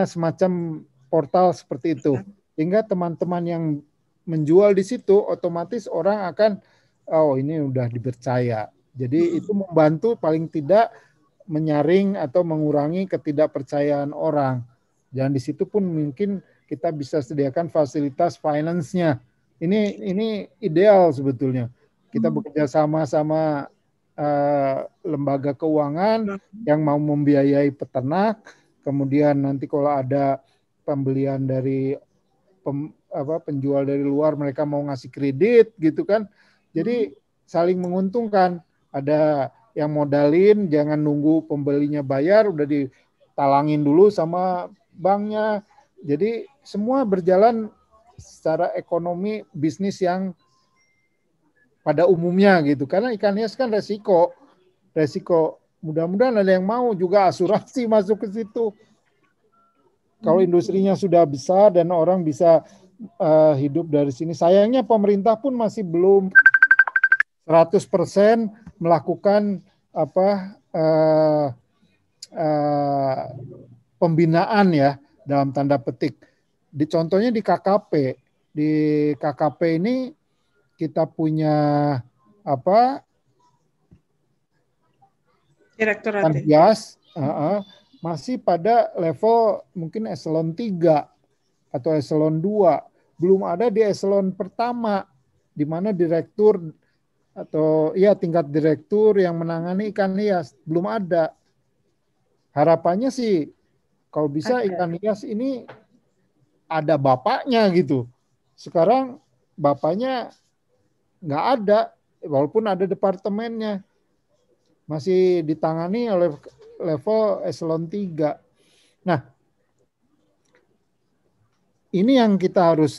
semacam portal seperti itu. Sehingga teman-teman yang menjual di situ otomatis orang akan, oh ini udah dipercaya. Jadi itu membantu paling tidak menyaring atau mengurangi ketidakpercayaan orang. Dan di situ pun mungkin kita bisa sediakan fasilitas finance-nya. Ini ideal sebetulnya. Kita bekerja sama lembaga keuangan yang mau membiayai peternak, kemudian nanti kalau ada pembelian dari penjual dari luar, mereka mau ngasih kredit gitu kan. Jadi saling menguntungkan. Ada yang modalin, jangan nunggu pembelinya bayar, udah ditalangin dulu sama banknya. Jadi semua berjalan secara ekonomi bisnis yang pada umumnya gitu. Karena ikan hias kan resiko. Mudah-mudahan ada yang mau juga asuransi masuk ke situ. Kalau industrinya sudah besar dan orang bisa hidup dari sini. Sayangnya pemerintah pun masih belum 100% melakukan pembinaan ya, dalam tanda petik. Contohnya di KKP. Di KKP ini kita punya Direktorat hias masih pada level mungkin eselon 3 atau eselon 2. Belum ada di eselon pertama di mana direktur atau tingkat direktur yang menangani ikan hias belum ada. Harapannya sih kalau bisa ikan hias ini ada bapaknya gitu. Sekarang bapaknya nggak ada, walaupun ada departemennya, masih ditangani oleh level eselon 3. Nah, ini yang kita harus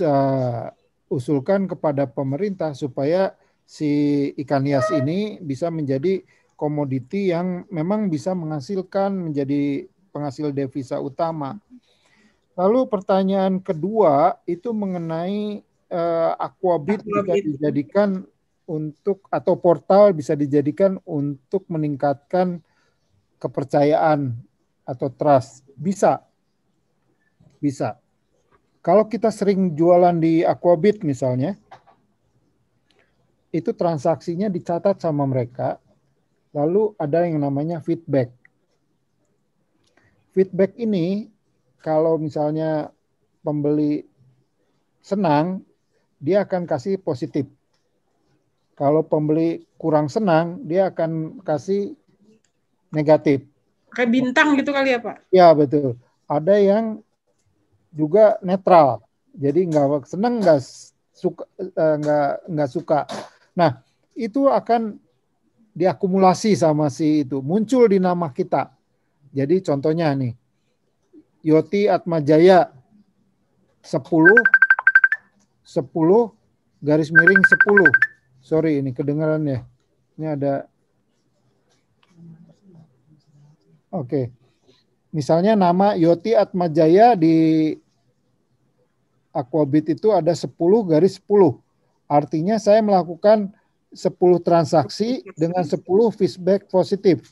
usulkan kepada pemerintah supaya si ikan hias ini bisa menjadi komoditi yang memang bisa menghasilkan, menjadi penghasil devisa utama. Lalu pertanyaan kedua itu mengenai Aquabit bisa dijadikan untuk, atau portal bisa dijadikan untuk meningkatkan kepercayaan atau trust. Bisa. Kalau kita sering jualan di Aquabit misalnya, itu transaksinya dicatat sama mereka, lalu ada yang namanya feedback. Feedback ini kalau misalnya pembeli senang, dia akan kasih positif. Kalau pembeli kurang senang, dia akan kasih negatif. Kayak bintang gitu kali ya Pak? Ya betul. Ada yang juga netral. Jadi nggak senang, nggak suka. Nah, itu akan diakumulasi sama si itu, muncul di nama kita. Jadi contohnya nih, Yoti Atmajaya 10 garis miring 10. Sorry, ini kedengaran ya. Ini ada. Oke. Misalnya nama Yoti Atmajaya di Aquabit itu ada 10 garis 10. Artinya saya melakukan 10 transaksi dengan 10 feedback positif.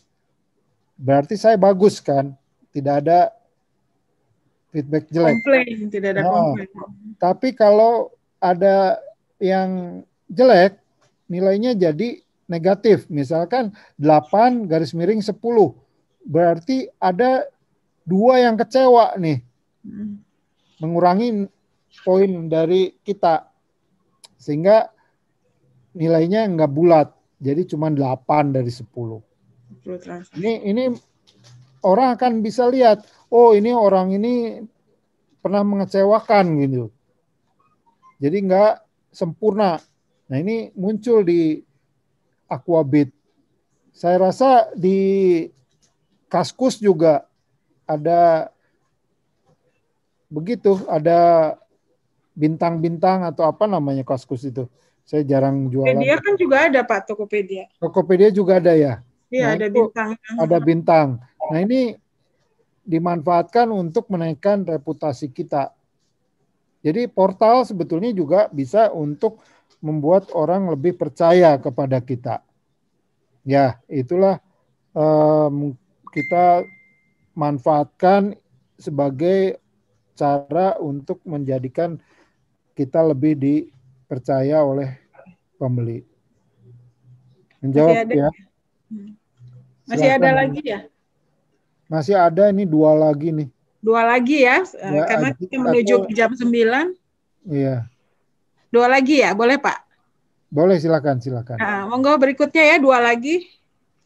Berarti saya bagus kan? Tidak ada feedback jelek. Komplain, tidak ada komplain. Tapi kalau ada yang jelek, nilainya jadi negatif. Misalkan 8 garis miring 10. Berarti ada 2 yang kecewa nih. Mengurangi poin dari kita. Sehingga nilainya nggak bulat. Jadi cuma 8 dari 10. Ini orang akan bisa lihat, oh ini orang ini pernah mengecewakan gitu. Jadi nggak sempurna. Nah ini muncul di Aquabit. Saya rasa di Kaskus juga ada begitu, ada bintang-bintang atau apa namanya Kaskus itu. Saya jarang jualan. Tokopedia kan juga ada Pak, Tokopedia. Tokopedia juga ada ya? Iya, Nah, ada bintang. Ada bintang. Nah ini dimanfaatkan untuk menaikkan reputasi kita. Jadi portal sebetulnya juga bisa untuk membuat orang lebih percaya kepada kita. Ya, itulah kita manfaatkan sebagai cara untuk menjadikan kita lebih dipercaya oleh pembeli. Menjawab ya. Masih ada lagi ya? Masih ada, ini 2 lagi nih. 2 lagi ya, karena kita menuju jam 9. Iya. 2 lagi ya, boleh Pak? Boleh, silakan. Nah, monggo berikutnya ya, 2 lagi.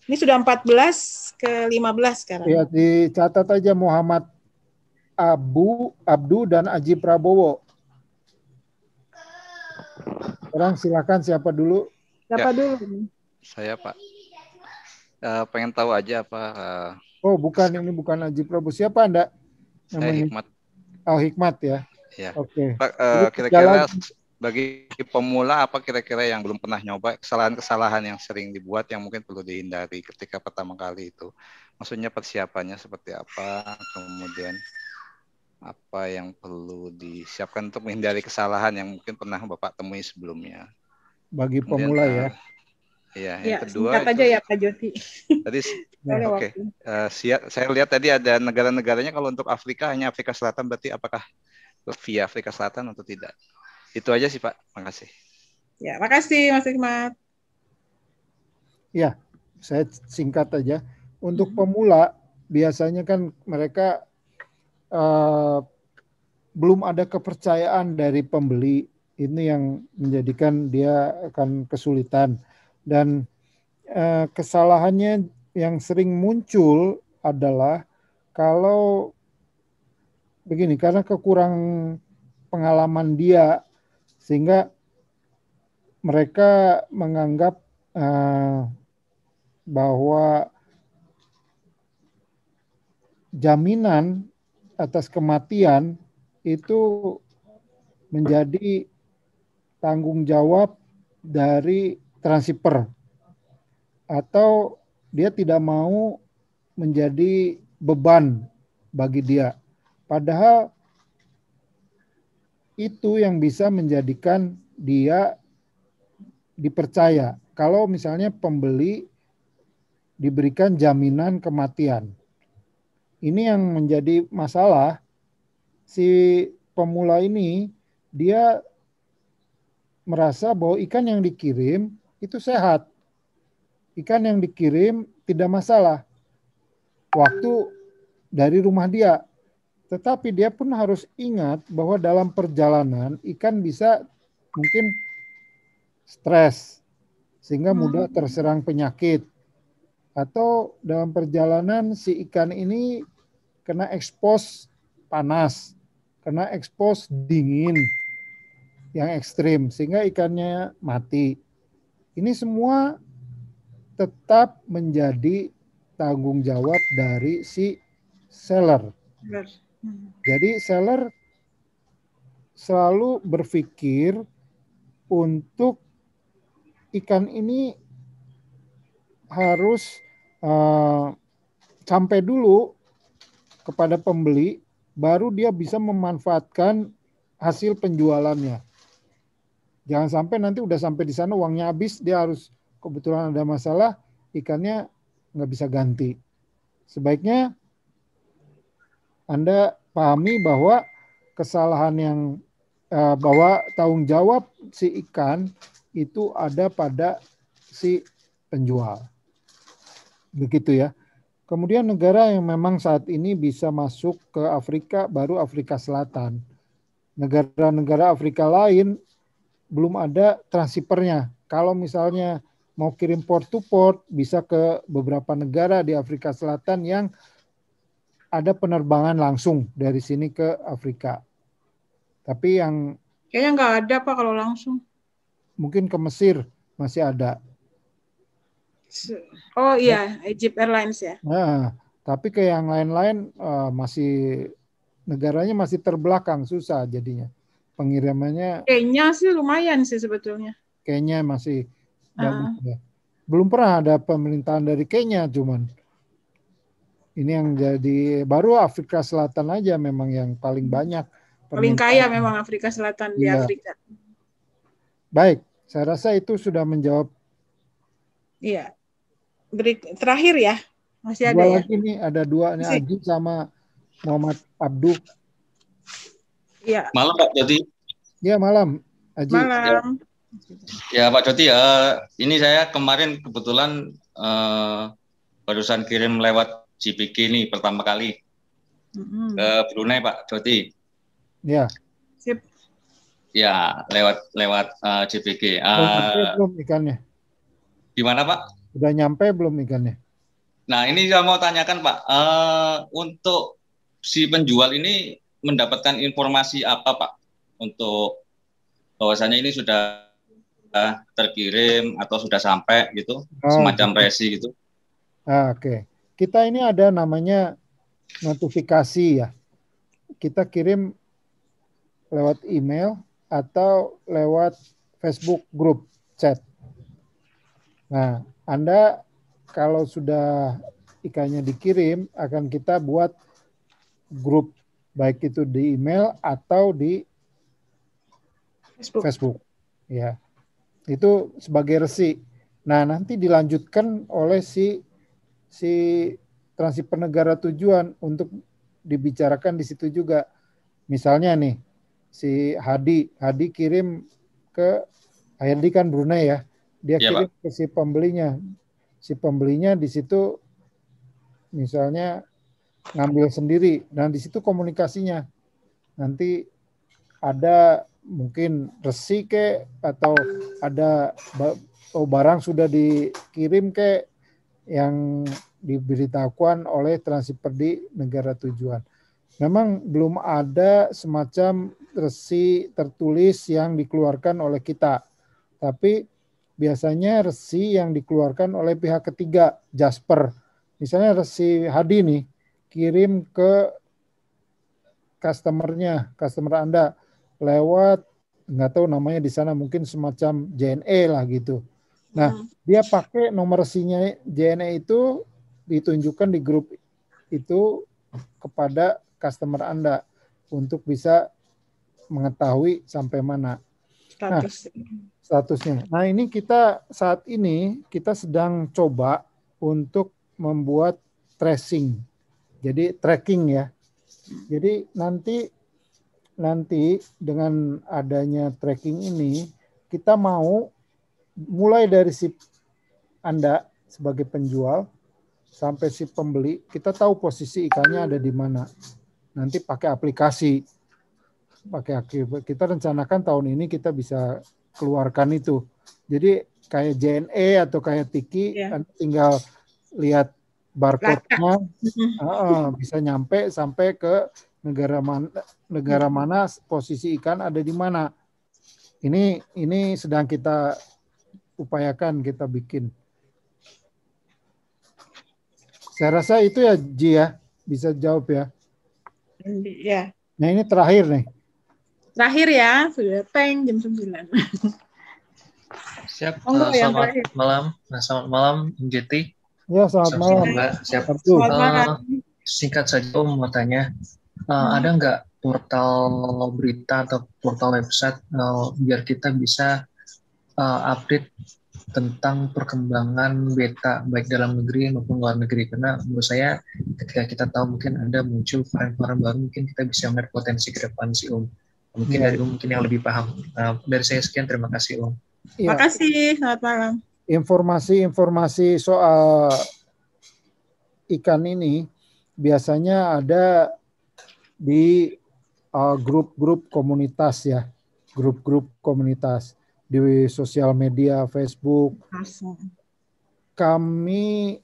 Ini sudah 14 ke 15 sekarang. Ya, dicatat aja Muhammad Abdu dan Aji Prabowo. Orang silakan, siapa dulu? Siapa dulu? Saya Pak. Pengen tahu aja apa. Oh bukan, ini bukan Aji Prabowo. Siapa Anda? Saya Hikmat. Oh Hikmat ya. Ya. Oke. Pak, kira-kira bagi pemula apa kira-kira yang belum pernah nyoba, kesalahan-kesalahan yang sering dibuat yang mungkin perlu dihindari ketika pertama kali itu. Maksudnya persiapannya seperti apa, kemudian apa yang perlu disiapkan untuk menghindari kesalahan yang mungkin pernah Bapak temui sebelumnya. Bagi kemudian, pemula ya. Iya, yang kedua singkat aja ya Pak Joti. Tadi oke. Saya lihat tadi ada negara-negaranya, kalau untuk Afrika hanya Afrika Selatan, berarti apakah via Afrika Selatan atau tidak? Itu aja sih Pak, makasih. Ya, makasih Mas Hikmat. Ya, saya singkat aja. Untuk pemula biasanya kan mereka belum ada kepercayaan dari pembeli. Ini yang menjadikan dia akan kesulitan. Dan kesalahannya yang sering muncul adalah kalau begini, karena kekurang pengalaman dia, sehingga mereka menganggap bahwa jaminan atas kematian itu menjadi tanggung jawab dari transshipper, atau dia tidak mau menjadi beban bagi dia. Padahal itu yang bisa menjadikan dia dipercaya. Kalau misalnya pembeli diberikan jaminan kematian. Ini yang menjadi masalah. Si pemula ini dia merasa bahwa ikan yang dikirim itu sehat. Ikan yang dikirim tidak masalah. Waktu dari rumah dia. Tetapi dia pun harus ingat bahwa dalam perjalanan ikan bisa mungkin stres sehingga mudah terserang penyakit. Atau dalam perjalanan si ikan ini kena ekspos panas, kena ekspos dingin yang ekstrim sehingga ikannya mati. Ini semua tetap menjadi tanggung jawab dari si seller. Jadi seller selalu berpikir untuk ikan ini harus sampai dulu kepada pembeli, baru dia bisa memanfaatkan hasil penjualannya. Jangan sampai nanti udah sampai di sana uangnya habis, dia harus kebetulan ada masalah, ikannya nggak bisa ganti. Sebaiknya Anda pahami bahwa kesalahan yang bahwa tanggung jawab si ikan itu ada pada si penjual. Begitu ya. Kemudian negara yang memang saat ini bisa masuk ke Afrika baru Afrika Selatan. Negara-negara Afrika lain belum ada transshippernya. Kalau misalnya mau kirim port to port bisa ke beberapa negara di Afrika Selatan yang ada penerbangan langsung dari sini ke Afrika. Tapi yang kayaknya nggak ada Pak kalau langsung. Mungkin ke Mesir masih ada. Oh iya, Egypt Airlines ya. Nah, tapi ke yang lain-lain masih negaranya masih terbelakang, susah jadinya. Pengirimannya. Kenya sih lumayan sih sebetulnya. Kenya masih bagus ya. Belum pernah ada pemerintahan dari Kenya, cuman ini yang jadi baru Afrika Selatan aja memang yang paling banyak. Paling kaya memang Afrika Selatan di Afrika. Baik, saya rasa itu sudah menjawab. Iya. Terakhir ya, masih ada dua lagi nih, ada dua nih, Aji sama Muhammad Abdul. Iya. Malam Pak Joti. Iya malam, Aji. Malam. Ya Pak Joti, ini saya kemarin kebetulan barusan kirim lewat JPG nih pertama kali ke Brunei Pak Joti. Ya. Sip. Ya lewat JPG. Belum ikannya. Gimana Pak? Udah nyampe belum ikannya? Nah ini saya mau tanyakan Pak, untuk si penjual ini mendapatkan informasi apa Pak? Untuk bahwasannya ini sudah terkirim atau sudah sampai gitu, semacam resi gitu. Oke. Kita ini ada namanya notifikasi ya. Kita kirim lewat email atau lewat Facebook group chat. Nah, Anda kalau sudah ikannya dikirim akan kita buat grup baik itu di email atau di Facebook. Ya. Itu sebagai resi. Nah, nanti dilanjutkan oleh si transshipper negara tujuan untuk dibicarakan di situ juga. Misalnya nih, si Hadi kirim ke Hadi kan Brunei ya. Dia kirim ke si pembelinya. Si pembelinya di situ misalnya ngambil sendiri. Dan di situ komunikasinya. Nanti ada mungkin resi atau ada barang sudah dikirim yang diberitahukan oleh transshipper di negara tujuan. Memang belum ada semacam resi tertulis yang dikeluarkan oleh kita. Tapi biasanya resi yang dikeluarkan oleh pihak ketiga, Jasper. Misalnya resi Hadi nih, kirim ke customer Anda lewat, nggak tahu namanya di sana, mungkin semacam JNE lah gitu. Nah, dia pakai nomor resinya JNE itu ditunjukkan di grup itu kepada customer Anda untuk bisa mengetahui sampai mana statusnya. Nah, ini saat ini kita sedang coba untuk membuat tracing. Jadi tracking ya. Jadi nanti dengan adanya tracking ini kita mau mulai dari si Anda sebagai penjual sampai si pembeli, kita tahu posisi ikannya ada di mana. Nanti pakai aplikasi. Kita rencanakan tahun ini kita bisa keluarkan itu. Jadi kayak JNE atau kayak Tiki, Anda tinggal lihat barcode-nya, bisa nyampe sampai ke negara mana posisi ikan ada di mana. Ini sedang kita upayakan, kita bikin. Saya rasa itu ya, Ji ya, bisa jawab ya. Ya. Nah ini terakhir nih. Terakhir ya, sudah teng jam 9. Siap. Selamat malam. Selamat malam, JT. Ya, selamat malam. Mbak. Siap. Selamat malam. Singkat saja, Om mau tanya, ada nggak portal berita atau portal website biar kita bisa update tentang perkembangan beta baik dalam negeri maupun luar negeri, karena menurut saya ketika kita tahu mungkin ada muncul varian-varian baru, mungkin kita bisa melihat potensi ke depan sih Om. Mungkin dari Om mungkin yang lebih paham. Dari saya sekian, terima kasih Om. Terima kasih, selamat malam. Informasi soal ikan ini biasanya ada di grup-grup komunitas ya, grup-grup komunitas di sosial media, Facebook. Kami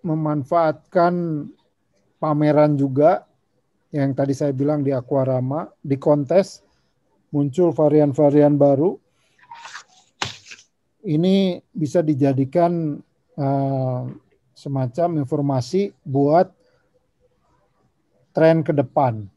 memanfaatkan pameran juga, yang tadi saya bilang di Aquarama, di kontes, muncul varian-varian baru. Ini bisa dijadikan semacam informasi buat tren ke depan.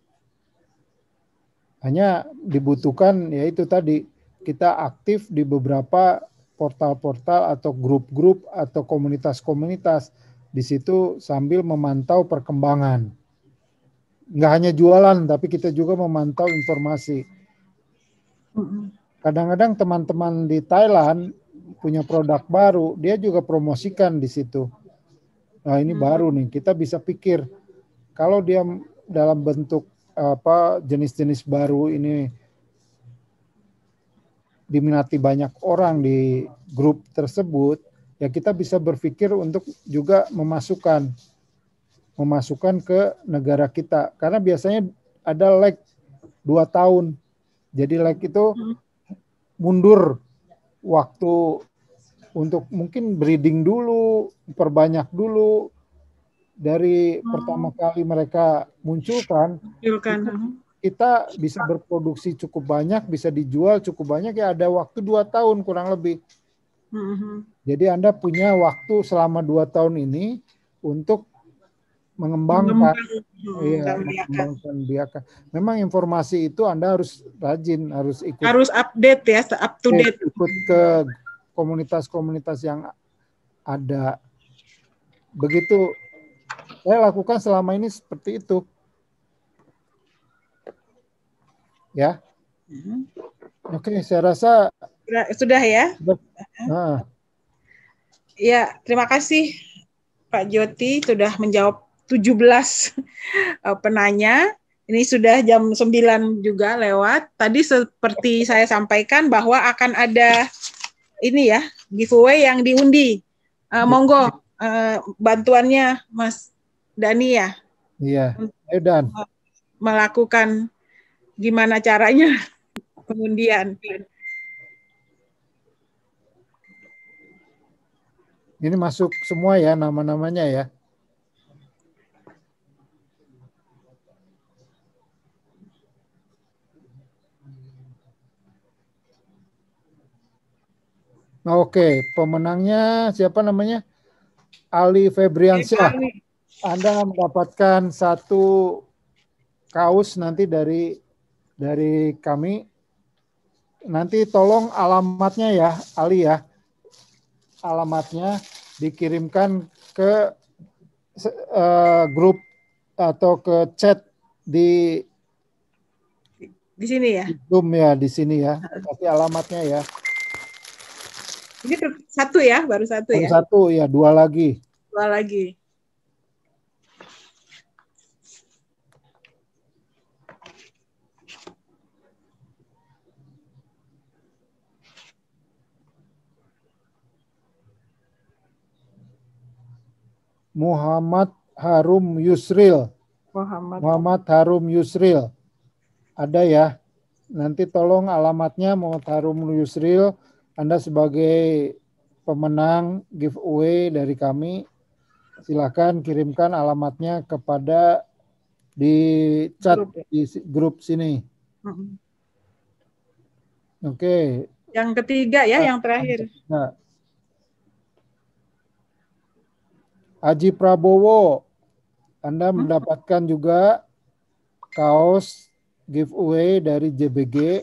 Hanya dibutuhkan yaitu tadi, kita aktif di beberapa portal-portal atau grup-grup atau komunitas-komunitas di situ sambil memantau perkembangan. Nggak hanya jualan, tapi kita juga memantau informasi. Kadang-kadang teman-teman di Thailand punya produk baru, dia juga promosikan di situ. Nah ini baru nih, kita bisa pikir kalau dia dalam bentuk jenis-jenis baru ini diminati banyak orang di grup tersebut, ya kita bisa berpikir untuk juga memasukkan ke negara kita. Karena biasanya ada lag 2 tahun. Jadi lag itu mundur waktu untuk mungkin breeding dulu, perbanyak dulu. Dari pertama kali mereka munculkan, kita bisa berproduksi cukup banyak, bisa dijual cukup banyak, ya ada waktu 2 tahun kurang lebih. Jadi Anda punya waktu selama 2 tahun ini untuk mengembangkan biakan. Memang informasi itu Anda harus rajin, harus ikut. Harus update ya, up to date. Ikut ke komunitas-komunitas yang ada. Begitu saya lakukan selama ini seperti itu. Ya. Oke, saya rasa sudah ya. Ya, terima kasih Pak Joti sudah menjawab 17 penanya. Ini sudah jam 9 juga lewat. Tadi seperti saya sampaikan bahwa akan ada ini ya, giveaway yang diundi. Monggo bantuannya Mas Dani ya. Iya, Dan. Melakukan gimana caranya pengundian. Ini masuk semua ya nama-namanya ya. Oke, pemenangnya siapa namanya? Ali Febriansyah. Anda mendapatkan 1 kaos nanti dari kami. Nanti tolong alamatnya ya, Ali ya. Alamatnya dikirimkan ke grup atau ke chat di sini ya. Zoom ya, di sini ya. Tapi alamatnya ya. Ini 1 ya, baru 1 ya. 1 ya, 2 lagi. 2 lagi. Muhammad Harum Yusril. Muhammad Harum Yusril. Ada ya. Nanti tolong alamatnya Muhammad Harum Yusril. Anda sebagai pemenang giveaway dari kami. Silakan kirimkan alamatnya kepada di chat di grup sini. Oke. Yang ketiga ya, yang terakhir. Nah. Aji Prabowo, Anda mendapatkan juga kaos giveaway dari JBG.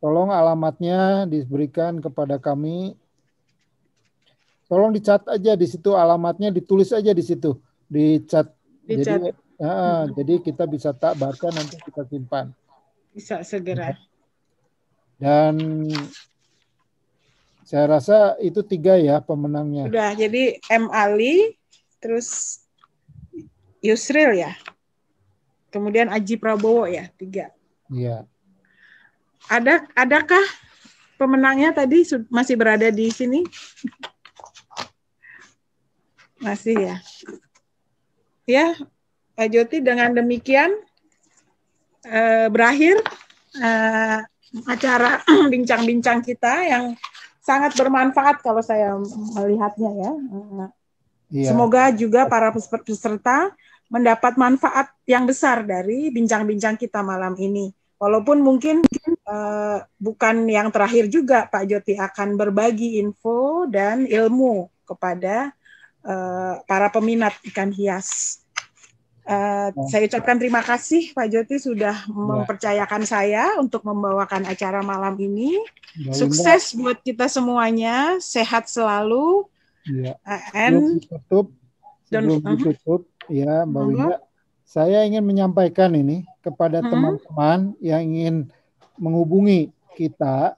Tolong alamatnya diberikan kepada kami. Tolong dicat aja di situ, alamatnya ditulis aja di situ, di chat. Jadi kita bisa baca, nanti kita simpan. Bisa segera. Dan saya rasa itu 3 ya pemenangnya. Sudah, jadi M. Ali, terus Yusril ya. Kemudian Aji Prabowo ya, 3. Iya. Adakah pemenangnya tadi masih berada di sini? Masih ya. Ya, Pak Joti, dengan demikian berakhir acara bincang-bincang kita yang sangat bermanfaat kalau saya melihatnya ya. Semoga juga para peserta mendapat manfaat yang besar dari bincang-bincang kita malam ini. Walaupun mungkin bukan yang terakhir juga, Pak Joti akan berbagi info dan ilmu kepada para peminat ikan hias. Saya ucapkan terima kasih Pak Joti sudah mempercayakan saya untuk membawakan acara malam ini. Sukses buat kita semuanya, sehat selalu. Sebelum ditutup, ya Mbak Winda, saya ingin menyampaikan ini kepada teman-teman yang ingin menghubungi kita.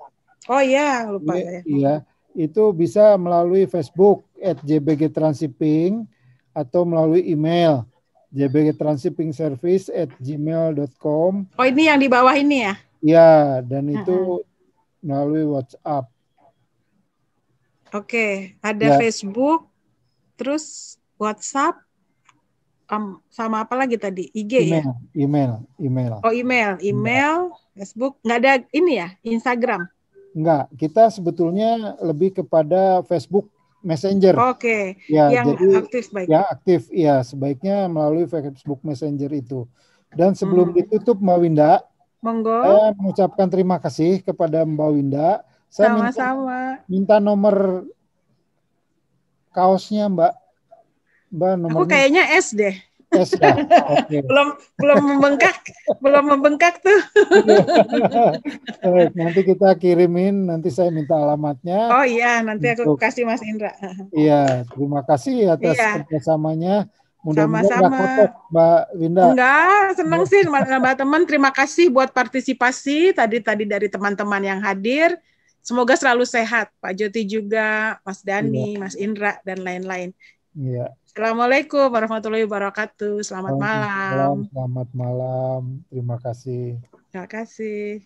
Oh iya, lupa saya. Iya, itu bisa melalui Facebook @jbgtranshipping atau melalui email jbgtranshippingservice@gmail.com. Oh, ini yang di bawah ini ya? Iya, dan itu melalui WhatsApp. Oke, ada Facebook, terus WhatsApp, sama apa lagi tadi? IG ya? Email. Oh, email, Facebook, nggak ada ini ya, Instagram? Enggak, kita sebetulnya lebih kepada Facebook Messenger. Oke, ya, yang jadi, aktif baik. Ya, aktif, ya, sebaiknya melalui Facebook Messenger itu. Dan sebelum ditutup Mbak Winda, monggo. Saya mengucapkan terima kasih kepada Mbak Winda. Saya minta nomor kaosnya Mbak. Nomornya. Aku kayaknya S deh. S ya. Okay. belum membengkak tuh. Nanti kita kirimin, nanti saya minta alamatnya. Oh iya, nanti aku kasih Mas Indra. Iya, terima kasih atas kerjasamanya. Mudah-mudahan sama-sama kotok, Mbak Winda. Enggak, senang sih Mbak teman. Terima kasih buat partisipasi tadi dari teman-teman yang hadir. Semoga selalu sehat, Pak Joti juga, Mas Dani, Mas Indra dan lain-lain. Iya. Assalamualaikum warahmatullahi wabarakatuh. Selamat malam. Selamat malam. Terima kasih. Terima kasih.